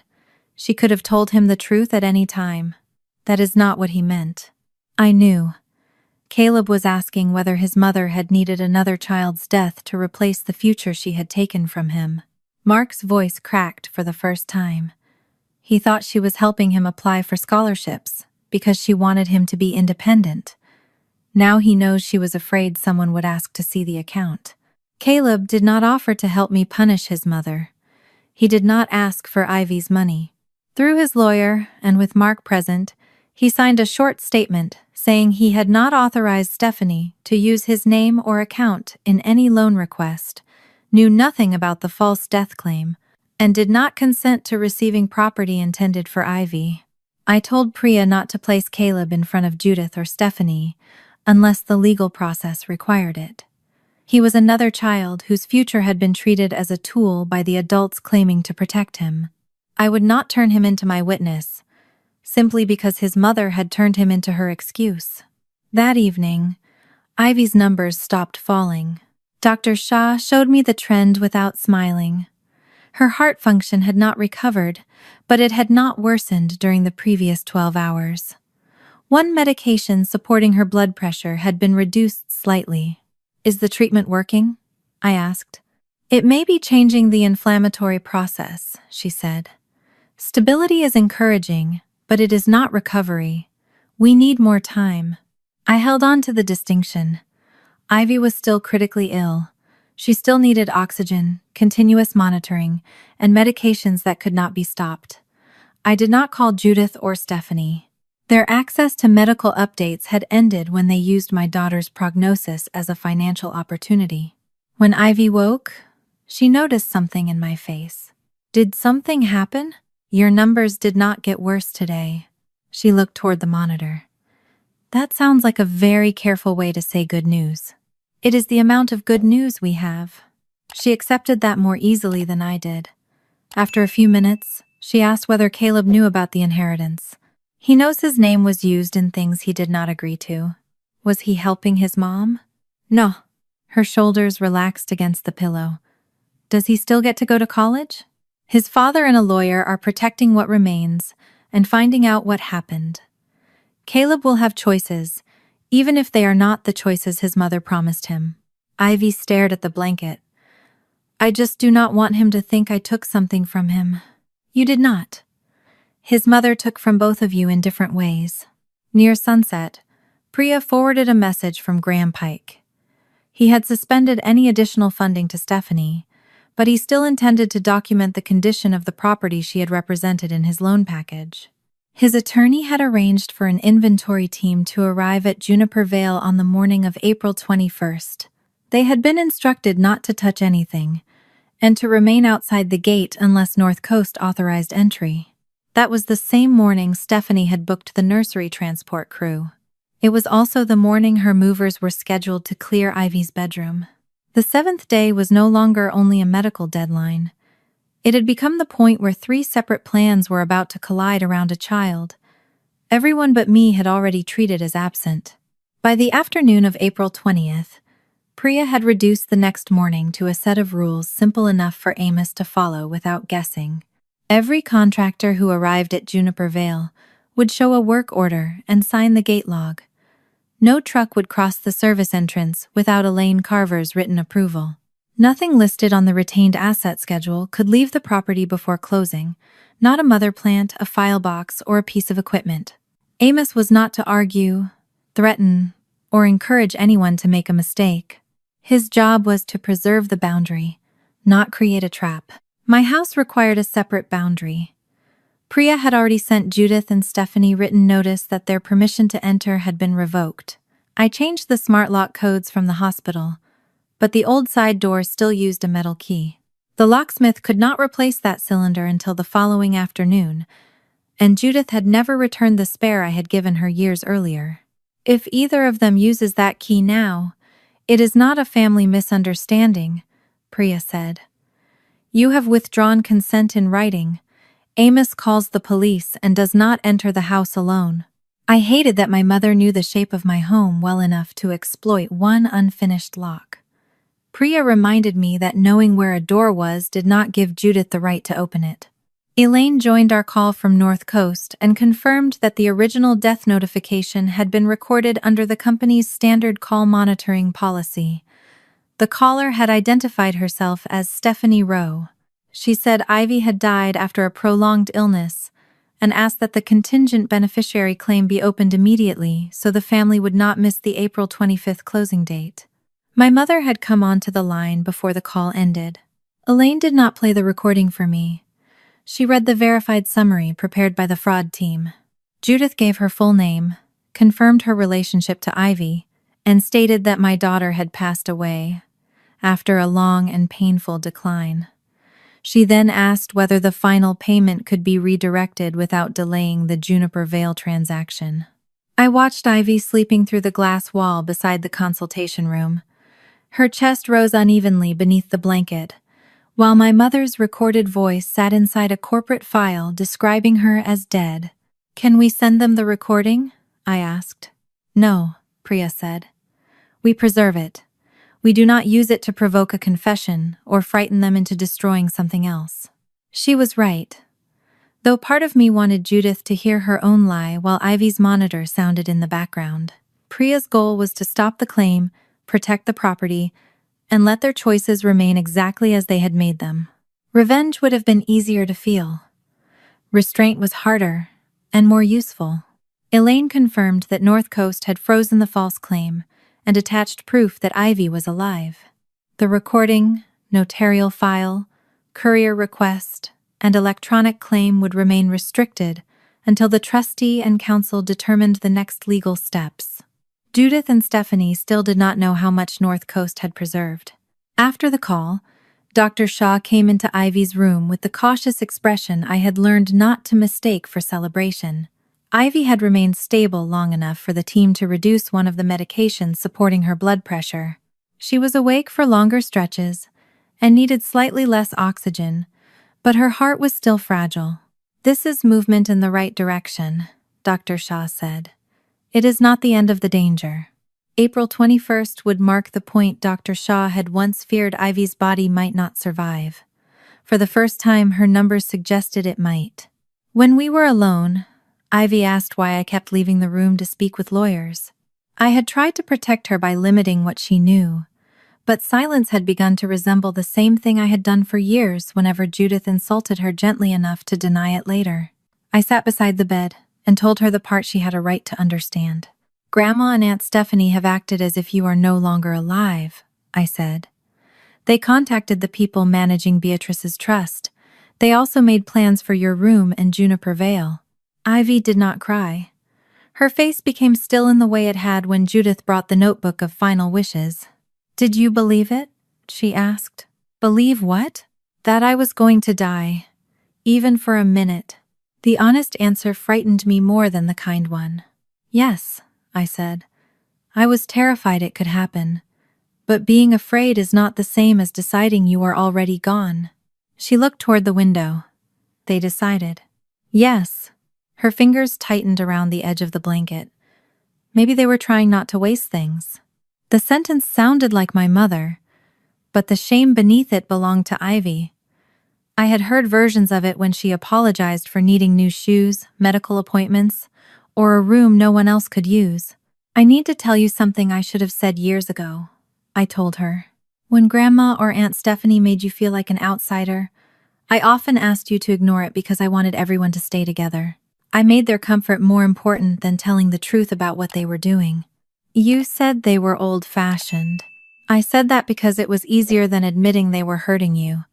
She could have told him the truth at any time. That is not what he meant. I knew. Caleb was asking whether his mother had needed another child's death to replace the future she had taken from him. Mark's voice cracked for the first time. He thought she was helping him apply for scholarships because she wanted him to be independent. Now he knows she was afraid someone would ask to see the account. Caleb did not offer to help me punish his mother. He did not ask for Ivy's money. Through his lawyer, and with Mark present, he signed a short statement saying he had not authorized Stephanie to use his name or account in any loan request, knew nothing about the false death claim, and did not consent to receiving property intended for Ivy. I told Priya not to place Caleb in front of Judith or Stephanie unless the legal process required it. He was another child whose future had been treated as a tool by the adults claiming to protect him. I would not turn him into my witness, simply because his mother had turned him into her excuse. That evening, Ivy's numbers stopped falling. Dr. Shah showed me the trend without smiling. Her heart function had not recovered, but it had not worsened during the previous 12 hours. One medication supporting her blood pressure had been reduced slightly. Is the treatment working? I asked. It may be changing the inflammatory process, she said. Stability is encouraging, but it is not recovery. We need more time. I held on to the distinction. Ivy was still critically ill. She still needed oxygen, continuous monitoring, and medications that could not be stopped. I did not call Judith or Stephanie. Their access to medical updates had ended when they used my daughter's prognosis as a financial opportunity. When Ivy woke, she noticed something in my face. Did something happen? Your numbers did not get worse today. She looked toward the monitor. That sounds like a very careful way to say good news. It is the amount of good news we have. She accepted that more easily than I did. After a few minutes, she asked whether Caleb knew about the inheritance. He knows his name was used in things he did not agree to. Was he helping his mom? No. Her shoulders relaxed against the pillow. Does he still get to go to college? His father and a lawyer are protecting what remains and finding out what happened. Caleb will have choices, even if they are not the choices his mother promised him. Ivy stared at the blanket. I just do not want him to think I took something from him. You did not. His mother took from both of you in different ways. Near sunset, Priya forwarded a message from Graham Pike. He had suspended any additional funding to Stephanie, but he still intended to document the condition of the property she had represented in his loan package. His attorney had arranged for an inventory team to arrive at Juniper Vale on the morning of April 21st. They had been instructed not to touch anything, and to remain outside the gate unless North Coast authorized entry. That was the same morning Stephanie had booked the nursery transport crew. It was also the morning her movers were scheduled to clear Ivy's bedroom. The 7th day was no longer only a medical deadline. It had become the point where 3 separate plans were about to collide around a child. Everyone but me had already treated as absent. By the afternoon of April 20th, Priya had reduced the next morning to a set of rules simple enough for Amos to follow without guessing. Every contractor who arrived at Juniper Vale would show a work order and sign the gate log. No truck would cross the service entrance without Elaine Carver's written approval. Nothing listed on the retained asset schedule could leave the property before closing, not a mother plant, a file box, or a piece of equipment. Amos was not to argue, threaten, or encourage anyone to make a mistake. His job was to preserve the boundary, not create a trap. My house required a separate boundary. Priya had already sent Judith and Stephanie written notice that their permission to enter had been revoked. I changed the smart lock codes from the hospital, but the old side door still used a metal key. The locksmith could not replace that cylinder until the following afternoon, and Judith had never returned the spare I had given her years earlier. If either of them uses that key now, it is not a family misunderstanding, Priya said. You have withdrawn consent in writing, Amos calls the police and does not enter the house alone. I hated that my mother knew the shape of my home well enough to exploit one unfinished lock. Priya reminded me that knowing where a door was did not give Judith the right to open it. Elaine joined our call from North Coast and confirmed that the original death notification had been recorded under the company's standard call monitoring policy. The caller had identified herself as Stephanie Rowe. She said Ivy had died after a prolonged illness and asked that the contingent beneficiary claim be opened immediately so the family would not miss the April 25th closing date. My mother had come onto the line before the call ended. Elaine did not play the recording for me. She read the verified summary prepared by the fraud team. Judith gave her full name, confirmed her relationship to Ivy, and stated that my daughter had passed away after a long and painful decline. She then asked whether the final payment could be redirected without delaying the Juniper Vale transaction. I watched Ivy sleeping through the glass wall beside the consultation room. Her chest rose unevenly beneath the blanket, while my mother's recorded voice sat inside a corporate file describing her as dead. "Can we send them the recording?" I asked. "No," Priya said. "We preserve it. We do not use it to provoke a confession or frighten them into destroying something else." She was right. Though part of me wanted Judith to hear her own lie while Ivy's monitor sounded in the background. Priya's goal was to stop the claim, protect the property, and let their choices remain exactly as they had made them. Revenge would have been easier to feel. Restraint was harder and more useful. Elaine confirmed that North Coast had frozen the false claim and attached proof that Ivy was alive. The recording, notarial file, courier request, and electronic claim would remain restricted until the trustee and council determined the next legal steps. Judith and Stephanie still did not know how much North Coast had preserved. After the call, Dr. Shaw came into Ivy's room with the cautious expression I had learned not to mistake for celebration. Ivy had remained stable long enough for the team to reduce one of the medications supporting her blood pressure. She was awake for longer stretches and needed slightly less oxygen, but her heart was still fragile. "This is movement in the right direction," Dr. Shaw said. "It is not the end of the danger." April 21st would mark the point Dr. Shaw had once feared Ivy's body might not survive. For the first time, her numbers suggested it might. When we were alone, Ivy asked why I kept leaving the room to speak with lawyers. I had tried to protect her by limiting what she knew, but silence had begun to resemble the same thing I had done for years whenever Judith insulted her gently enough to deny it later. I sat beside the bed and told her the part she had a right to understand. "Grandma and Aunt Stephanie have acted as if you are no longer alive," I said. "They contacted the people managing Beatrice's trust. They also made plans for your room and Juniper Vale." Ivy did not cry. Her face became still in the way it had when Judith brought the notebook of final wishes. "Did you believe it?" she asked. "Believe what?" "That I was going to die, even for a minute." The honest answer frightened me more than the kind one. "Yes," I said. "I was terrified it could happen. But being afraid is not the same as deciding you are already gone." She looked toward the window. "They decided." "Yes." Her fingers tightened around the edge of the blanket. Maybe they were trying not to waste things. The sentence sounded like my mother, but the shame beneath it belonged to Ivy. I had heard versions of it when she apologized for needing new shoes, medical appointments, or a room no one else could use. "I need to tell you something I should have said years ago," I told her. "When Grandma or Aunt Stephanie made you feel like an outsider, I often asked you to ignore it because I wanted everyone to stay together. I made their comfort more important than telling the truth about what they were doing. You said they were old-fashioned. I said that because it was easier than admitting they were hurting you.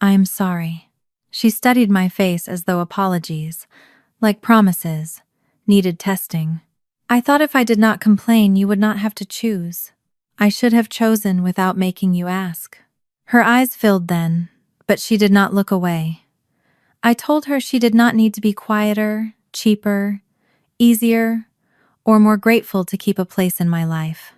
I'm sorry." She studied my face as though apologies, like promises, needed testing. "I thought if I did not complain, you would not have to choose. I should have chosen without making you ask." Her eyes filled then, but she did not look away. I told her she did not need to be quieter, cheaper, easier, or more grateful to keep a place in my life.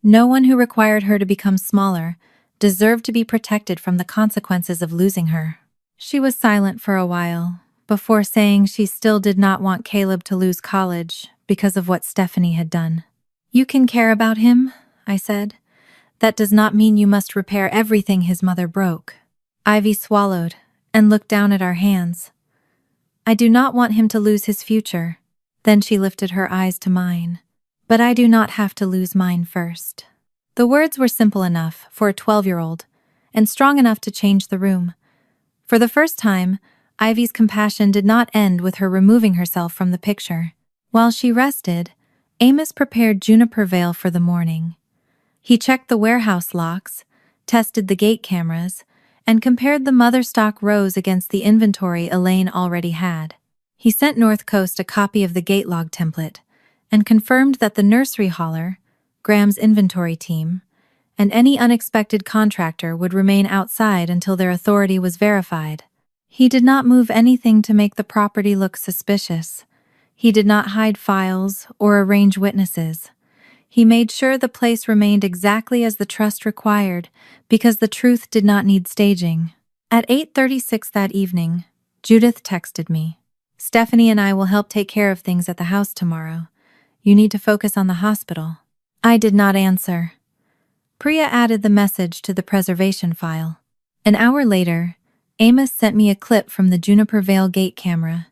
No one who required her to become smaller deserved to be protected from the consequences of losing her. She was silent for a while, before saying she still did not want Caleb to lose college because of what Stephanie had done. "You can care about him," I said. "That does not mean you must repair everything his mother broke." Ivy swallowed and looked down at our hands. "I do not want him to lose his future." Then she lifted her eyes to mine. "But I do not have to lose mine first." The words were simple enough for a 12-year-old and strong enough to change the room. For the first time, Ivy's compassion did not end with her removing herself from the picture. While she rested, Amos prepared Juniper Vale for the morning. He checked the warehouse locks, tested the gate cameras, and compared the mother stock rows against the inventory Elaine already had. He sent North Coast a copy of the gate log template and confirmed that the nursery hauler, Graham's inventory team, and any unexpected contractor would remain outside until their authority was verified. He did not move anything to make the property look suspicious. He did not hide files or arrange witnesses. He made sure the place remained exactly as the trust required because the truth did not need staging. At 8:36 that evening, Judith texted me. "Stephanie and I will help take care of things at the house tomorrow. You need to focus on the hospital." I did not answer. Priya added the message to the preservation file. An hour later, Amos sent me a clip from the Juniper Vale gate camera.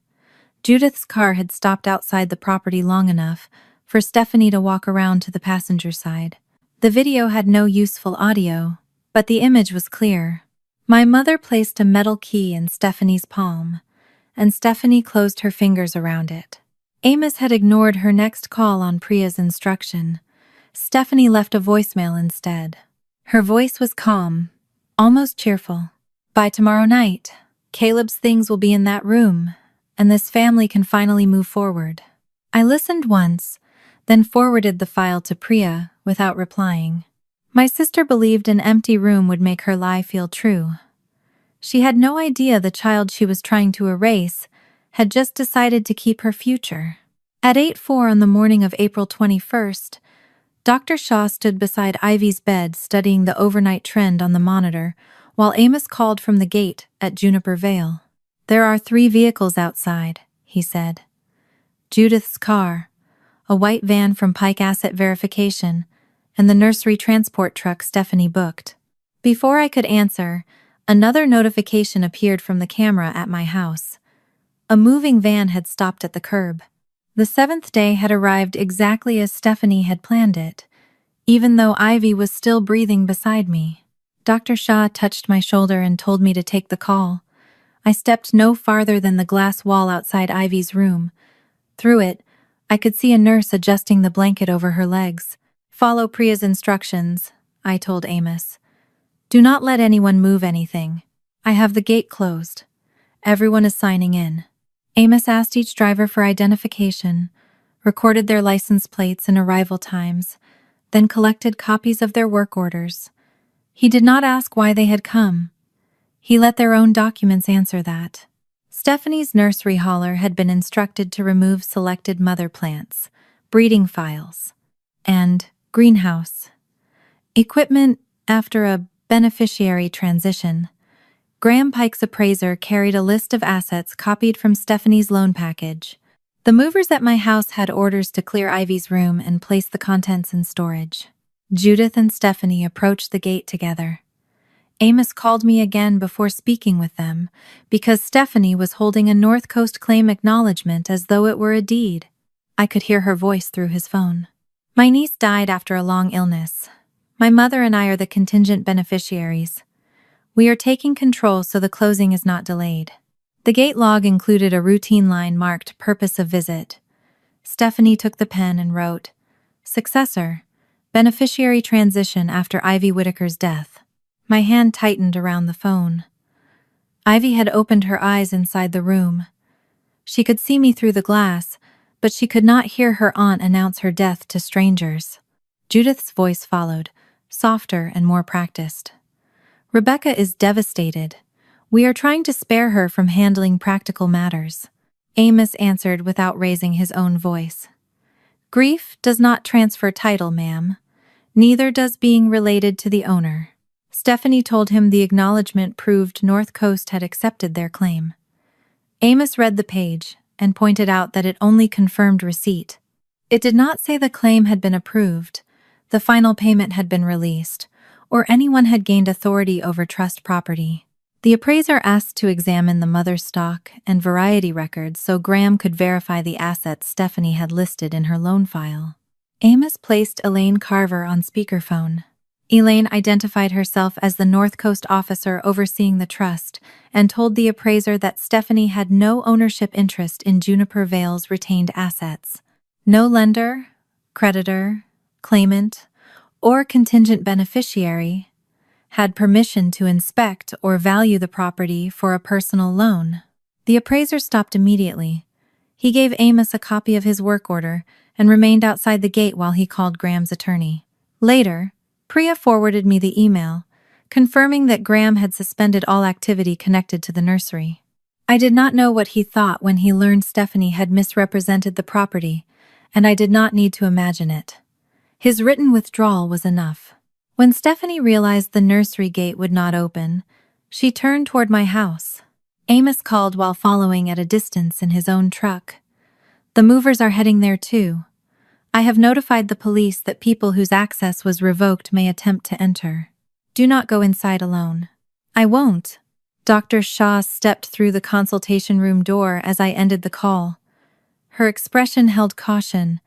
Judith's car had stopped outside the property long enough for Stephanie to walk around to the passenger side. The video had no useful audio, but the image was clear. My mother placed a metal key in Stephanie's palm, and Stephanie closed her fingers around it. Amos had ignored her next call on Priya's instruction. Stephanie left a voicemail instead. Her voice was calm, almost cheerful. "By tomorrow night, Caleb's things will be in that room, and this family can finally move forward." I listened once, then forwarded the file to Priya without replying. My sister believed an empty room would make her lie feel true. She had no idea the child she was trying to erase had just decided to keep her future. At 8:04 on the morning of April 21st, Dr. Shaw stood beside Ivy's bed studying the overnight trend on the monitor while Amos called from the gate at Juniper Vale. "There are 3 vehicles outside," he said. Judith's car, a white van from Pike Asset Verification, and the nursery transport truck Stephanie booked. Before I could answer, another notification appeared from the camera at my house. A moving van had stopped at the curb. The 7th day had arrived exactly as Stephanie had planned it, even though Ivy was still breathing beside me. Dr. Shaw touched my shoulder and told me to take the call. I stepped no farther than the glass wall outside Ivy's room. Through it, I could see a nurse adjusting the blanket over her legs. "Follow Priya's instructions," I told Amos. "Do not let anyone move anything. I have the gate closed. Everyone is signing in." Amos asked each driver for identification, recorded their license plates and arrival times, then collected copies of their work orders. He did not ask why they had come. He let their own documents answer that. Stephanie's nursery hauler had been instructed to remove selected mother plants, breeding files, and greenhouse equipment after a beneficiary transition. Graham Pike's appraiser carried a list of assets copied from Stephanie's loan package. The movers at my house had orders to clear Ivy's room and place the contents in storage. Judith and Stephanie approached the gate together. Amos called me again before speaking with them because Stephanie was holding a North Coast claim acknowledgement as though it were a deed. I could hear her voice through his phone. "My niece died after a long illness. My mother and I are the contingent beneficiaries. We are taking control so the closing is not delayed." The gate log included a routine line marked "Purpose of Visit." Stephanie took the pen and wrote, "Successor, beneficiary transition after Ivy Whitaker's death." My hand tightened around the phone. Ivy had opened her eyes inside the room. She could see me through the glass, but she could not hear her aunt announce her death to strangers. Judith's voice followed, softer and more practiced. "Rebecca is devastated. We are trying to spare her from handling practical matters." Amos answered without raising his own voice. "Grief does not transfer title, ma'am. Neither does being related to the owner." Stephanie told him the acknowledgement proved North Coast had accepted their claim. Amos read the page and pointed out that it only confirmed receipt. It did not say the claim had been approved, the final payment had been released, or anyone had gained authority over trust property. The appraiser asked to examine the mother's stock and variety records so Graham could verify the assets Stephanie had listed in her loan file. Amos placed Elaine Carver on speakerphone. Elaine identified herself as the North Coast officer overseeing the trust and told the appraiser that Stephanie had no ownership interest in Juniper Vale's retained assets. No lender, creditor, claimant, or contingent beneficiary had permission to inspect or value the property for a personal loan. The appraiser stopped immediately. He gave Amos a copy of his work order and remained outside the gate while he called Graham's attorney. Later, Priya forwarded me the email, confirming that Graham had suspended all activity connected to the nursery. I did not know what he thought when he learned Stephanie had misrepresented the property, and I did not need to imagine it. His written withdrawal was enough. When Stephanie realized the nursery gate would not open, she turned toward my house. Amos called while following at a distance in his own truck. "The movers are heading there too. I have notified the police that people whose access was revoked may attempt to enter. Do not go inside alone." "I won't." Dr. Shaw stepped through the consultation room door as I ended the call. Her expression held caution,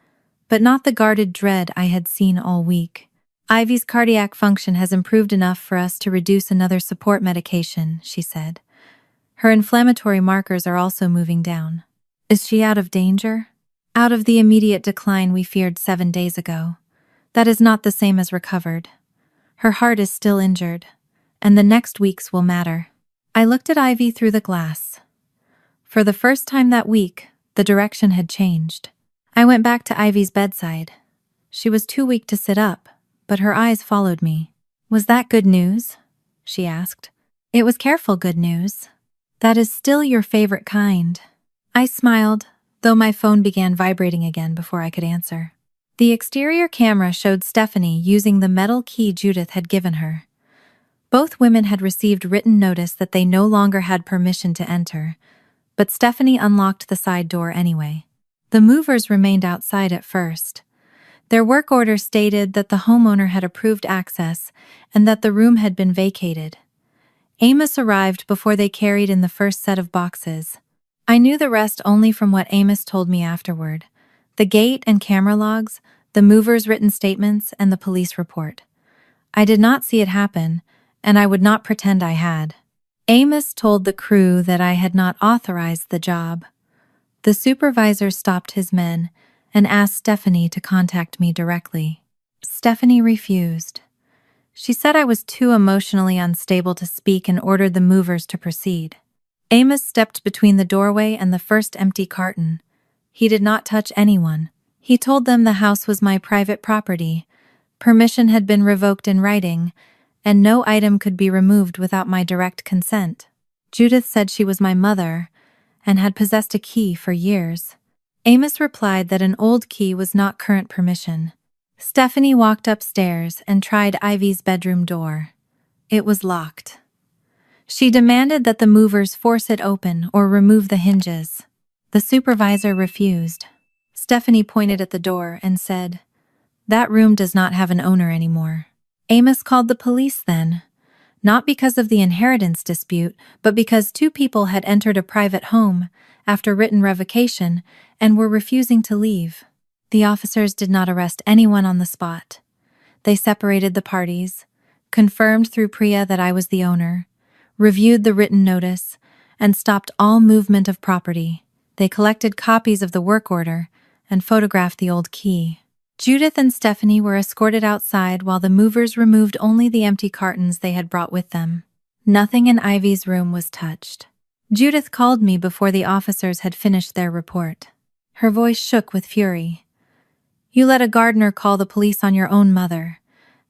but not the guarded dread I had seen all week. "Ivy's cardiac function has improved enough for us to reduce another support medication," she said. "Her inflammatory markers are also moving down." "Is she out of danger?" "Out of the immediate decline we feared 7 days ago. That is not the same as recovered. Her heart is still injured, and the next weeks will matter." I looked at Ivy through the glass. For the first time that week, the direction had changed. I went back to Ivy's bedside. She was too weak to sit up, but her eyes followed me. "Was that good news?" she asked. "It was careful good news. That is still your favorite kind." I smiled, though my phone began vibrating again before I could answer. The exterior camera showed Stephanie using the metal key Judith had given her. Both women had received written notice that they no longer had permission to enter, but Stephanie unlocked the side door anyway. The movers remained outside at first. Their work order stated that the homeowner had approved access and that the room had been vacated. Amos arrived before they carried in the first set of boxes. I knew the rest only from what Amos told me afterward: the gate and camera logs, the movers' written statements, and the police report. I did not see it happen, and I would not pretend I had. Amos told the crew that I had not authorized the job. The supervisor stopped his men and asked Stephanie to contact me directly. Stephanie refused. She said I was too emotionally unstable to speak and ordered the movers to proceed. Amos stepped between the doorway and the first empty carton. He did not touch anyone. He told them the house was my private property. Permission had been revoked in writing, and no item could be removed without my direct consent. Judith said she was my mother and had possessed a key for years. Amos replied that an old key was not current permission. Stephanie walked upstairs and tried Ivy's bedroom door. It was locked. She demanded that the movers force it open or remove the hinges. The supervisor refused. Stephanie pointed at the door and said, "That room does not have an owner anymore." Amos called the police then, not because of the inheritance dispute, but because 2 people had entered a private home after written revocation and were refusing to leave. The officers did not arrest anyone on the spot. They separated the parties, confirmed through Priya that I was the owner, reviewed the written notice, and stopped all movement of property. They collected copies of the work order and photographed the old key. Judith and Stephanie were escorted outside while the movers removed only the empty cartons they had brought with them. Nothing in Ivy's room was touched. Judith called me before the officers had finished their report. Her voice shook with fury. "You let a gardener call the police on your own mother.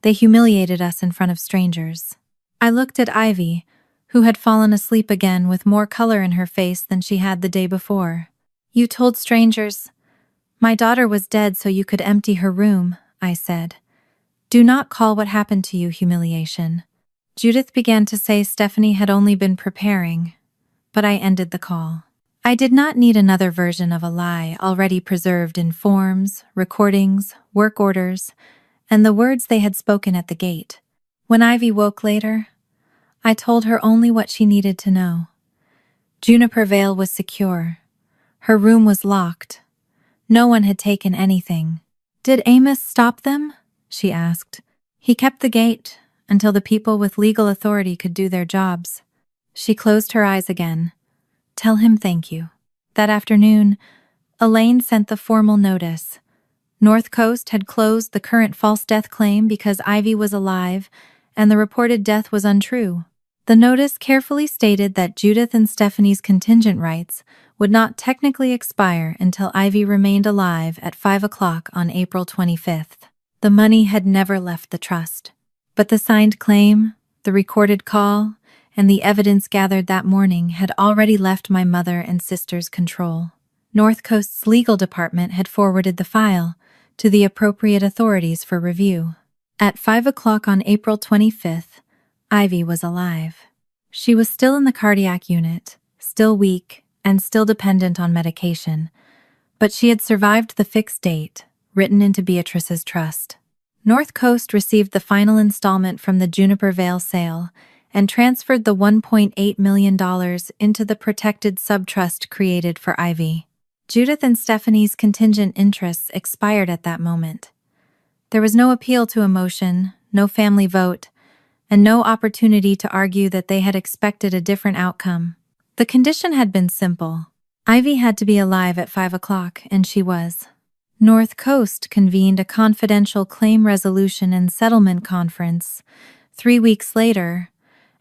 They humiliated us in front of strangers." I looked at Ivy, who had fallen asleep again with more color in her face than she had the day before. "You told strangers. My daughter was dead so you could empty her room," I said. "Do not call what happened to you humiliation." Judith began to say Stephanie had only been preparing, but I ended the call. I did not need another version of a lie already preserved in forms, recordings, work orders, and the words they had spoken at the gate. When Ivy woke later, I told her only what she needed to know. Juniper Vale was secure. Her room was locked. No one had taken anything. "Did Amos stop them?" she asked. "He kept the gate until the people with legal authority could do their jobs." She closed her eyes again. "Tell him thank you." That afternoon, Elaine sent the formal notice. North Coast had closed the current false death claim because Ivy was alive and the reported death was untrue. The notice carefully stated that Judith and Stephanie's contingent rights would not technically expire until Ivy remained alive at 5 o'clock on April 25th. The money had never left the trust. But the signed claim, the recorded call, and the evidence gathered that morning had already left my mother and sister's control. North Coast's legal department had forwarded the file to the appropriate authorities for review. At 5 o'clock on April 25th, Ivy was alive. She was still in the cardiac unit, still weak, and still dependent on medication, but she had survived the fixed date, written into Beatrice's trust. North Coast received the final installment from the Juniper Vale sale and transferred the $1.8 million into the protected subtrust created for Ivy. Judith and Stephanie's contingent interests expired at that moment. There was no appeal to emotion, no family vote, and no opportunity to argue that they had expected a different outcome. The condition had been simple. Ivy had to be alive at 5 o'clock, and she was. North Coast convened a confidential claim resolution and settlement conference 3 weeks later,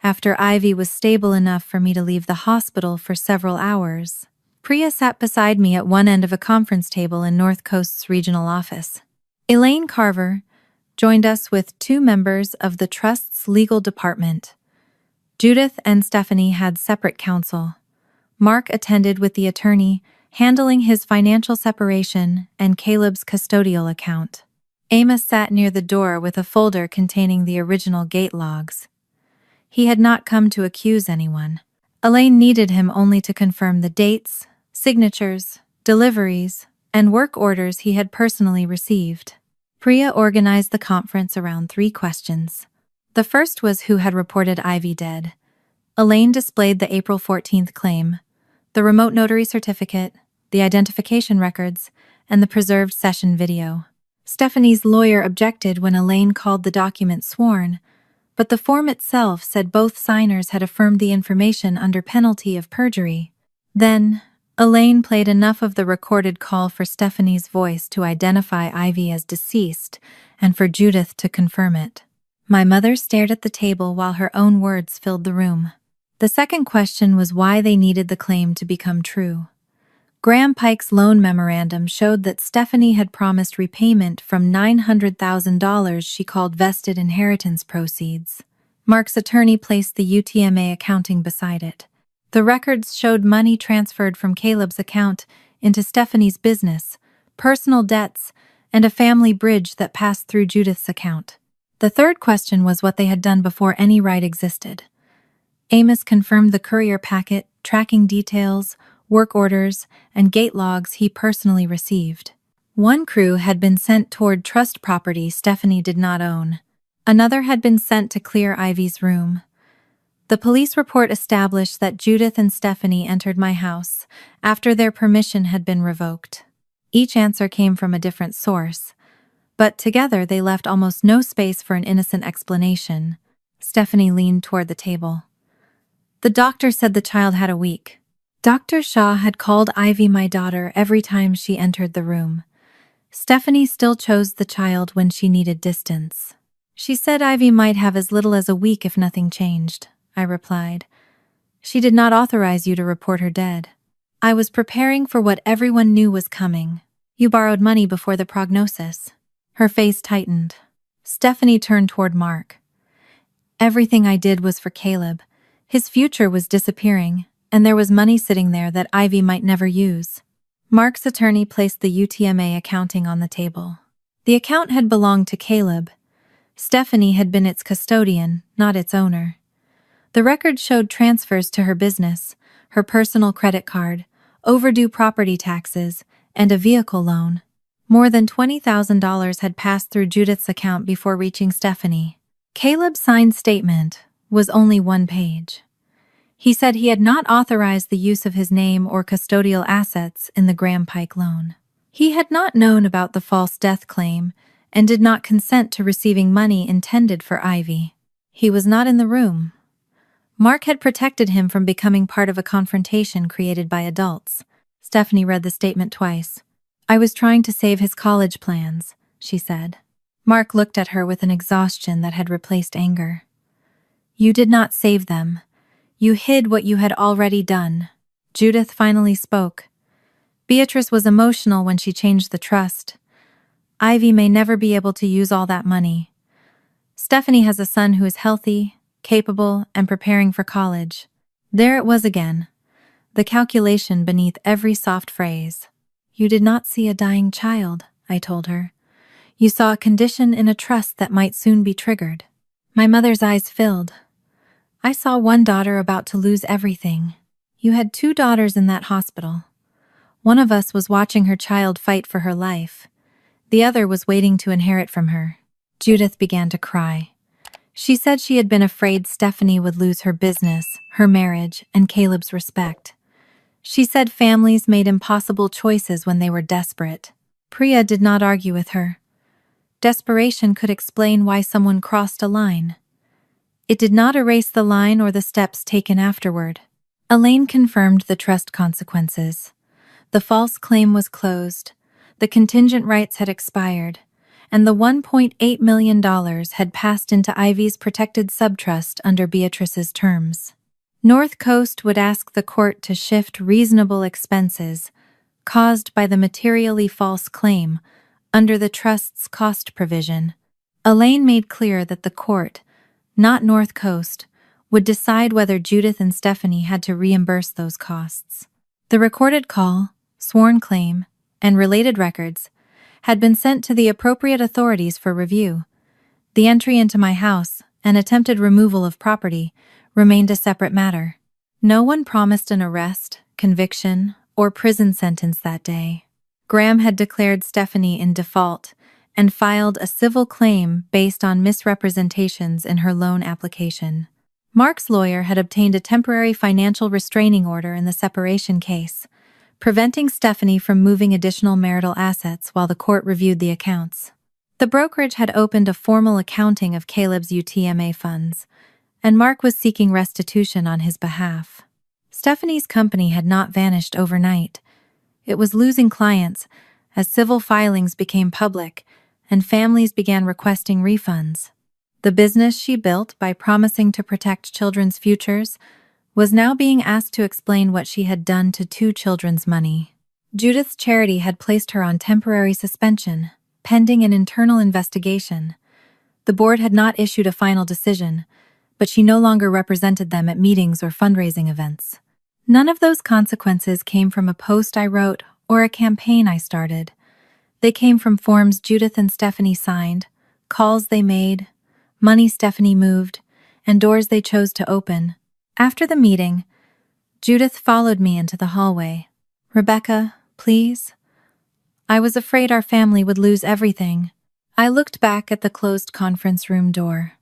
after Ivy was stable enough for me to leave the hospital for several hours. Priya sat beside me at one end of a conference table in North Coast's regional office. Elaine Carver joined us with 2 members of the Trust's legal department. Judith and Stephanie had separate counsel. Mark attended with the attorney, handling his financial separation and Caleb's custodial account. Amos sat near the door with a folder containing the original gate logs. He had not come to accuse anyone. Elaine needed him only to confirm the dates, signatures, deliveries, and work orders he had personally received. Priya organized the conference around 3 questions. The first was who had reported Ivy dead. Elaine displayed the April 14th claim, the remote notary certificate, the identification records, and the preserved session video. Stephanie's lawyer objected when Elaine called the document sworn, but the form itself said both signers had affirmed the information under penalty of perjury. Then, Elaine played enough of the recorded call for Stephanie's voice to identify Ivy as deceased and for Judith to confirm it. My mother stared at the table while her own words filled the room. The second question was why they needed the claim to become true. Graham Pike's loan memorandum showed that Stephanie had promised repayment from $900,000 she called vested inheritance proceeds. Mark's attorney placed the UTMA accounting beside it. The records showed money transferred from Caleb's account into Stephanie's business, personal debts, and a family bridge that passed through Judith's account. The third question was what they had done before any right existed. Amos confirmed the courier packet, tracking details, work orders, and gate logs he personally received. One crew had been sent toward trust property Stephanie did not own. Another had been sent to clear Ivy's room. The police report established that Judith and Stephanie entered my house after their permission had been revoked. Each answer came from a different source, but together they left almost no space for an innocent explanation. Stephanie leaned toward the table. "The doctor said the child had a week." Dr. Shaw had called Ivy my daughter every time she entered the room. Stephanie still chose the child when she needed distance. "She said Ivy might have as little as a week if nothing changed," I replied. "She did not authorize you to report her dead." "I was preparing for what everyone knew was coming. You borrowed money before the prognosis." Her face tightened. Stephanie turned toward Mark. "Everything I did was for Caleb. His future was disappearing, and there was money sitting there that Ivy might never use." Mark's attorney placed the UTMA accounting on the table. The account had belonged to Caleb. Stephanie had been its custodian, not its owner. The record showed transfers to her business, her personal credit card, overdue property taxes, and a vehicle loan. More than $20,000 had passed through Judith's account before reaching Stephanie. Caleb's signed statement was only 1 page. He said he had not authorized the use of his name or custodial assets in the Graham Pike loan. He had not known about the false death claim and did not consent to receiving money intended for Ivy. He was not in the room. Mark had protected him from becoming part of a confrontation created by adults. Stephanie read the statement twice. "I was trying to save his college plans," she said. Mark looked at her with an exhaustion that had replaced anger. "You did not save them. You hid what you had already done." Judith finally spoke. "Beatrice was emotional when she changed the trust. Ivy may never be able to use all that money. Stephanie has a son who is healthy, capable, and preparing for college." There it was again, the calculation beneath every soft phrase. "You did not see a dying child," I told her. "You saw a condition in a trust that might soon be triggered." My mother's eyes filled. "I saw one daughter about to lose everything. You had 2 daughters in that hospital. One of us was watching her child fight for her life. The other was waiting to inherit from her." Judith began to cry. She said she had been afraid Stephanie would lose her business, her marriage, and Caleb's respect. She said families made impossible choices when they were desperate. Priya did not argue with her. Desperation could explain why someone crossed a line. It did not erase the line or the steps taken afterward. Elaine confirmed the trust consequences. The false claim was closed, the contingent rights had expired, and the $1.8 million had passed into Ivy's protected subtrust under Beatrice's terms. North Coast would ask the court to shift reasonable expenses caused by the materially false claim under the trust's cost provision. Elaine made clear that the court, not North Coast, would decide whether Judith and Stephanie had to reimburse those costs. The recorded call, sworn claim, and related records had been sent to the appropriate authorities for review. The entry into my house and attempted removal of property remained a separate matter. No one promised an arrest, conviction, or prison sentence that day. Graham had declared Stephanie in default and filed a civil claim based on misrepresentations in her loan application. Mark's lawyer had obtained a temporary financial restraining order in the separation case, preventing Stephanie from moving additional marital assets while the court reviewed the accounts. The brokerage had opened a formal accounting of Caleb's UTMA funds, and Mark was seeking restitution on his behalf. Stephanie's company had not vanished overnight. It was losing clients as civil filings became public and families began requesting refunds. The business she built by promising to protect children's futures was now being asked to explain what she had done to 2 children's money. Judith's charity had placed her on temporary suspension, pending an internal investigation. The board had not issued a final decision, but she no longer represented them at meetings or fundraising events. None of those consequences came from a post I wrote or a campaign I started. They came from forms Judith and Stephanie signed, calls they made, money Stephanie moved, and doors they chose to open. After the meeting, Judith followed me into the hallway. "Rebecca, please." I was afraid our family would lose everything. I looked back at the closed conference room door.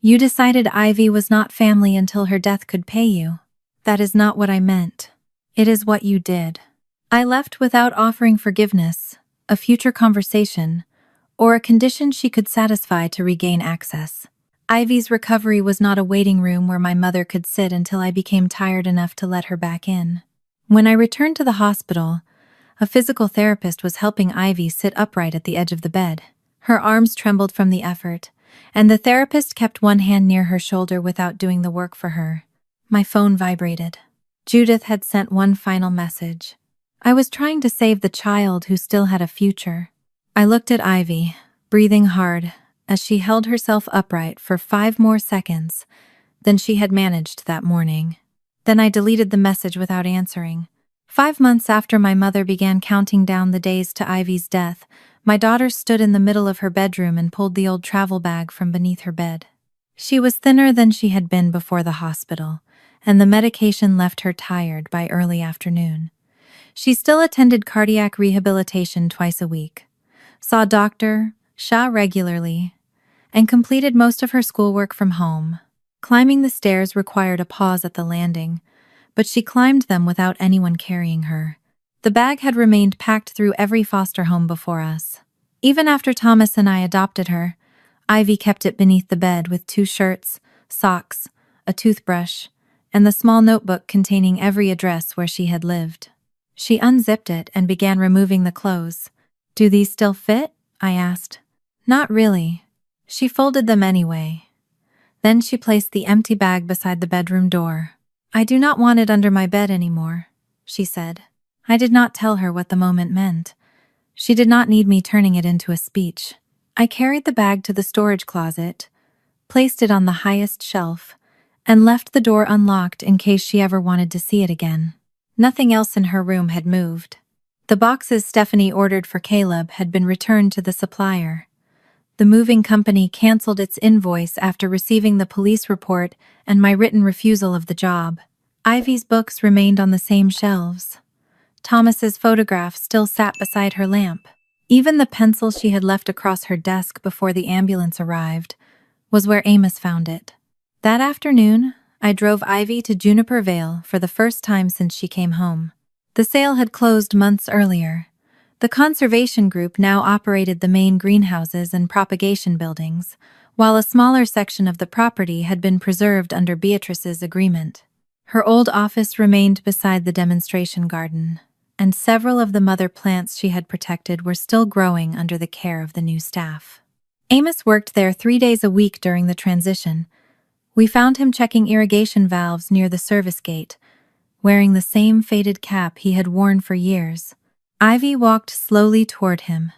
"You decided Ivy was not family until her death could pay you. That is not what I meant. It is what you did." I left without offering forgiveness, a future conversation, or a condition she could satisfy to regain access. Ivy's recovery was not a waiting room where my mother could sit until I became tired enough to let her back in. When I returned to the hospital, a physical therapist was helping Ivy sit upright at the edge of the bed. Her arms trembled from the effort, and the therapist kept one hand near her shoulder without doing the work for her. My phone vibrated. Judith had sent one final message. I was trying to save the child who still had a future. I looked at Ivy, breathing hard, as she held herself upright for 5 more seconds than she had managed that morning. Then I deleted the message without answering. 5 months after my mother began counting down the days to Ivy's death, my daughter stood in the middle of her bedroom and pulled the old travel bag from beneath her bed. She was thinner than she had been before the hospital, and the medication left her tired by early afternoon. She still attended cardiac rehabilitation twice a week, saw Dr. Shah regularly, and completed most of her schoolwork from home. Climbing the stairs required a pause at the landing, but she climbed them without anyone carrying her. The bag had remained packed through every foster home before us. Even after Thomas and I adopted her, Ivy kept it beneath the bed with 2 shirts, socks, a toothbrush, and the small notebook containing every address where she had lived. She unzipped it and began removing the clothes. "Do these still fit?" I asked. "Not really." She folded them anyway. Then she placed the empty bag beside the bedroom door. "I do not want it under my bed anymore," she said. I did not tell her what the moment meant. She did not need me turning it into a speech. I carried the bag to the storage closet, placed it on the highest shelf, and left the door unlocked in case she ever wanted to see it again. Nothing else in her room had moved. The boxes Stephanie ordered for Caleb had been returned to the supplier. The moving company canceled its invoice after receiving the police report and my written refusal of the job. Ivy's books remained on the same shelves. Thomas's photograph still sat beside her lamp. Even the pencil she had left across her desk before the ambulance arrived was where Amos found it. That afternoon, I drove Ivy to Juniper Vale for the first time since she came home. The sale had closed months earlier. The conservation group now operated the main greenhouses and propagation buildings, while a smaller section of the property had been preserved under Beatrice's agreement. Her old office remained beside the demonstration garden, and several of the mother plants she had protected were still growing under the care of the new staff. Amos worked there 3 days a week during the transition. We found him checking irrigation valves near the service gate, wearing the same faded cap he had worn for years. Ivy walked slowly toward him.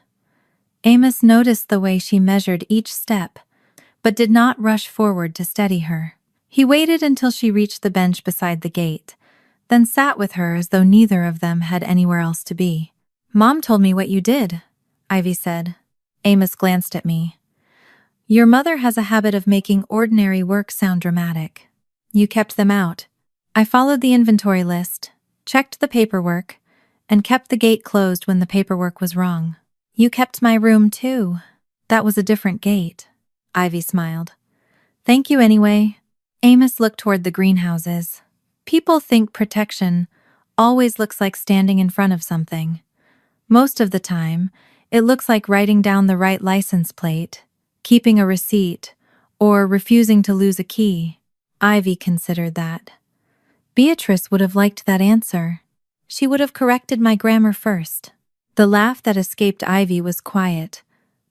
Amos noticed the way she measured each step, but did not rush forward to steady her. He waited until she reached the bench beside the gate, then sat with her as though neither of them had anywhere else to be. "Mom told me what you did," Ivy said. Amos glanced at me. "Your mother has a habit of making ordinary work sound dramatic. You kept them out." I followed the inventory list, checked the paperwork, and kept the gate closed when the paperwork was wrong. "You kept my room too." "That was a different gate," Ivy smiled. "Thank you anyway." Amos looked toward the greenhouses. People think protection always looks like standing in front of something. Most of the time, it looks like writing down the right license plate, keeping a receipt, or refusing to lose a key. Ivy considered that. Beatrice would have liked that answer. She would have corrected my grammar first. The laugh that escaped Ivy was quiet,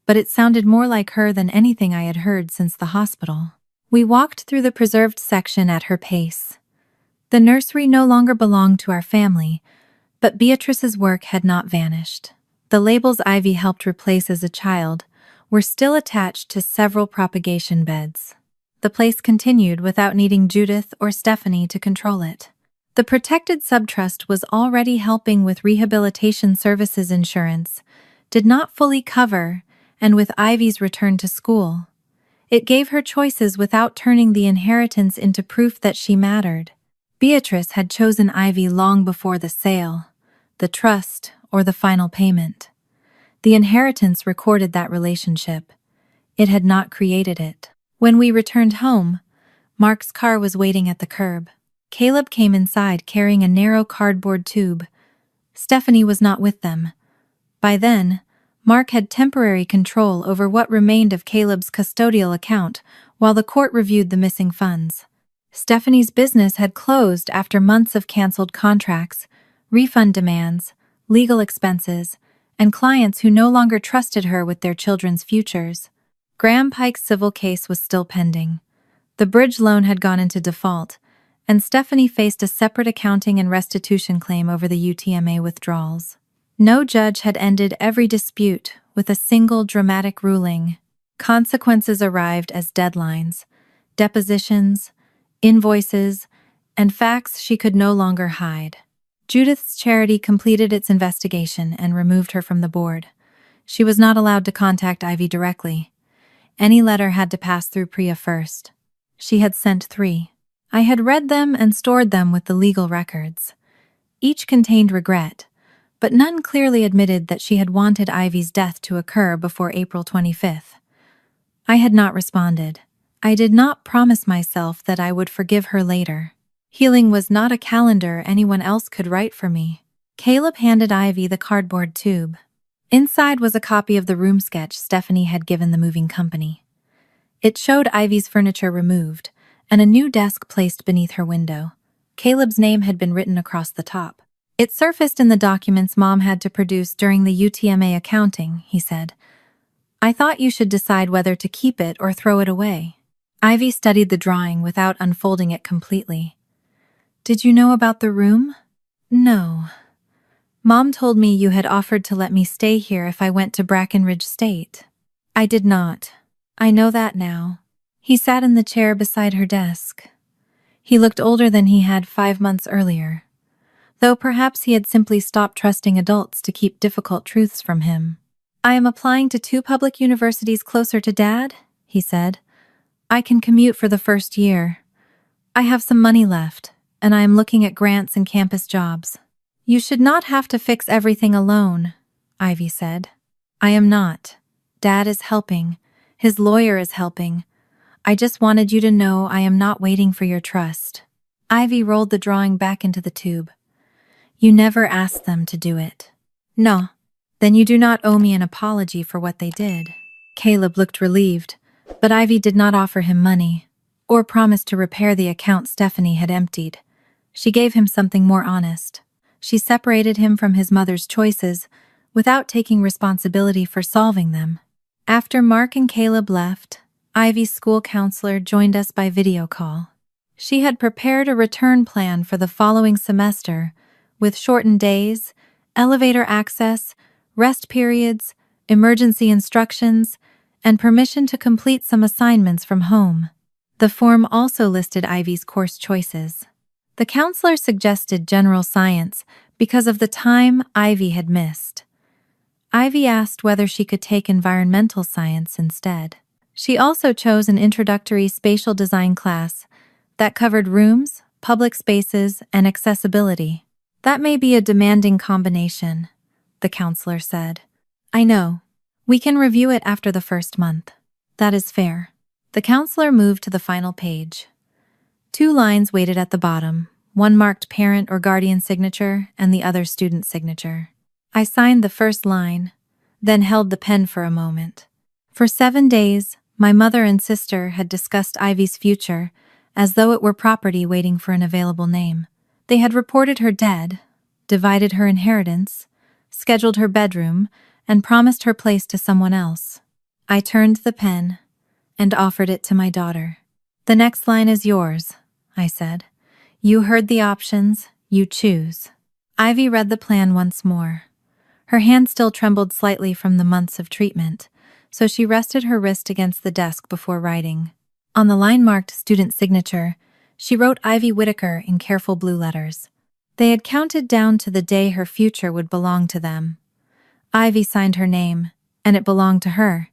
but it sounded more like her than anything I had heard since the hospital. We walked through the preserved section at her pace. The nursery no longer belonged to our family, but Beatrice's work had not vanished. The labels Ivy helped replace as a child were still attached to several propagation beds. The place continued without needing Judith or Stephanie to control it. The protected subtrust was already helping with rehabilitation services insurance, did not fully cover, and with Ivy's return to school. It gave her choices without turning the inheritance into proof that she mattered. Beatrice had chosen Ivy long before the sale, the trust, or the final payment. The inheritance recorded that relationship. It had not created it. When we returned home, Mark's car was waiting at the curb. Caleb came inside carrying a narrow cardboard tube. Stephanie was not with them. By then, Mark had temporary control over what remained of Caleb's custodial account while the court reviewed the missing funds. Stephanie's business had closed after months of canceled contracts, refund demands, legal expenses, and clients who no longer trusted her with their children's futures. Graham Pike's civil case was still pending. The bridge loan had gone into default, and Stephanie faced a separate accounting and restitution claim over the UTMA withdrawals. No judge had ended every dispute with a single dramatic ruling. Consequences arrived as deadlines, depositions, invoices, and facts she could no longer hide. Judith's charity completed its investigation and removed her from the board. She was not allowed to contact Ivy directly. Any letter had to pass through Priya first. She had sent 3. I had read them and stored them with the legal records. Each contained regret, but none clearly admitted that she had wanted Ivy's death to occur before April 25th. I had not responded. I did not promise myself that I would forgive her later. Healing was not a calendar anyone else could write for me. Caleb handed Ivy the cardboard tube. Inside was a copy of the room sketch Stephanie had given the moving company. It showed Ivy's furniture removed and a new desk placed beneath her window. Caleb's name had been written across the top. It surfaced in the documents Mom had to produce during the UTMA accounting, he said. I thought you should decide whether to keep it or throw it away. Ivy studied the drawing without unfolding it completely. Did you know about the room? No. Mom told me you had offered to let me stay here if I went to Brackenridge State. I did not. I know that now. He sat in the chair beside her desk. He looked older than he had 5 months earlier, though perhaps he had simply stopped trusting adults to keep difficult truths from him. I am applying to 2 public universities closer to Dad, he said. I can commute for the first year. I have some money left, and I am looking at grants and campus jobs. You should not have to fix everything alone, Ivy said. I am not. Dad is helping. His lawyer is helping. I just wanted you to know I am not waiting for your trust. Ivy rolled the drawing back into the tube. You never asked them to do it. No. Then you do not owe me an apology for what they did. Caleb looked relieved, but Ivy did not offer him money, or promise to repair the account Stephanie had emptied. She gave him something more honest. She separated him from his mother's choices without taking responsibility for solving them. After Mark and Caleb left, Ivy's school counselor joined us by video call. She had prepared a return plan for the following semester, with shortened days, elevator access, rest periods, emergency instructions, and permission to complete some assignments from home. The form also listed Ivy's course choices. The counselor suggested general science because of the time Ivy had missed. Ivy asked whether she could take environmental science instead. She also chose an introductory spatial design class that covered rooms, public spaces, and accessibility. That may be a demanding combination, the counselor said. I know. We can review it after the first month. That is fair. The counselor moved to the final page. 2 lines waited at the bottom, one marked parent or guardian signature and the other student signature. I signed the first line, then held the pen for a moment. For 7 days, my mother and sister had discussed Ivy's future as though it were property waiting for an available name. They had reported her dead, divided her inheritance, scheduled her bedroom, and promised her place to someone else. I turned the pen and offered it to my daughter. The next line is yours, I said. You heard the options, you choose. Ivy read the plan once more. Her hand still trembled slightly from the months of treatment, so she rested her wrist against the desk before writing. On the line marked student signature, she wrote Ivy Whitaker in careful blue letters. They had counted down to the day her future would belong to them. Ivy signed her name, and it belonged to her.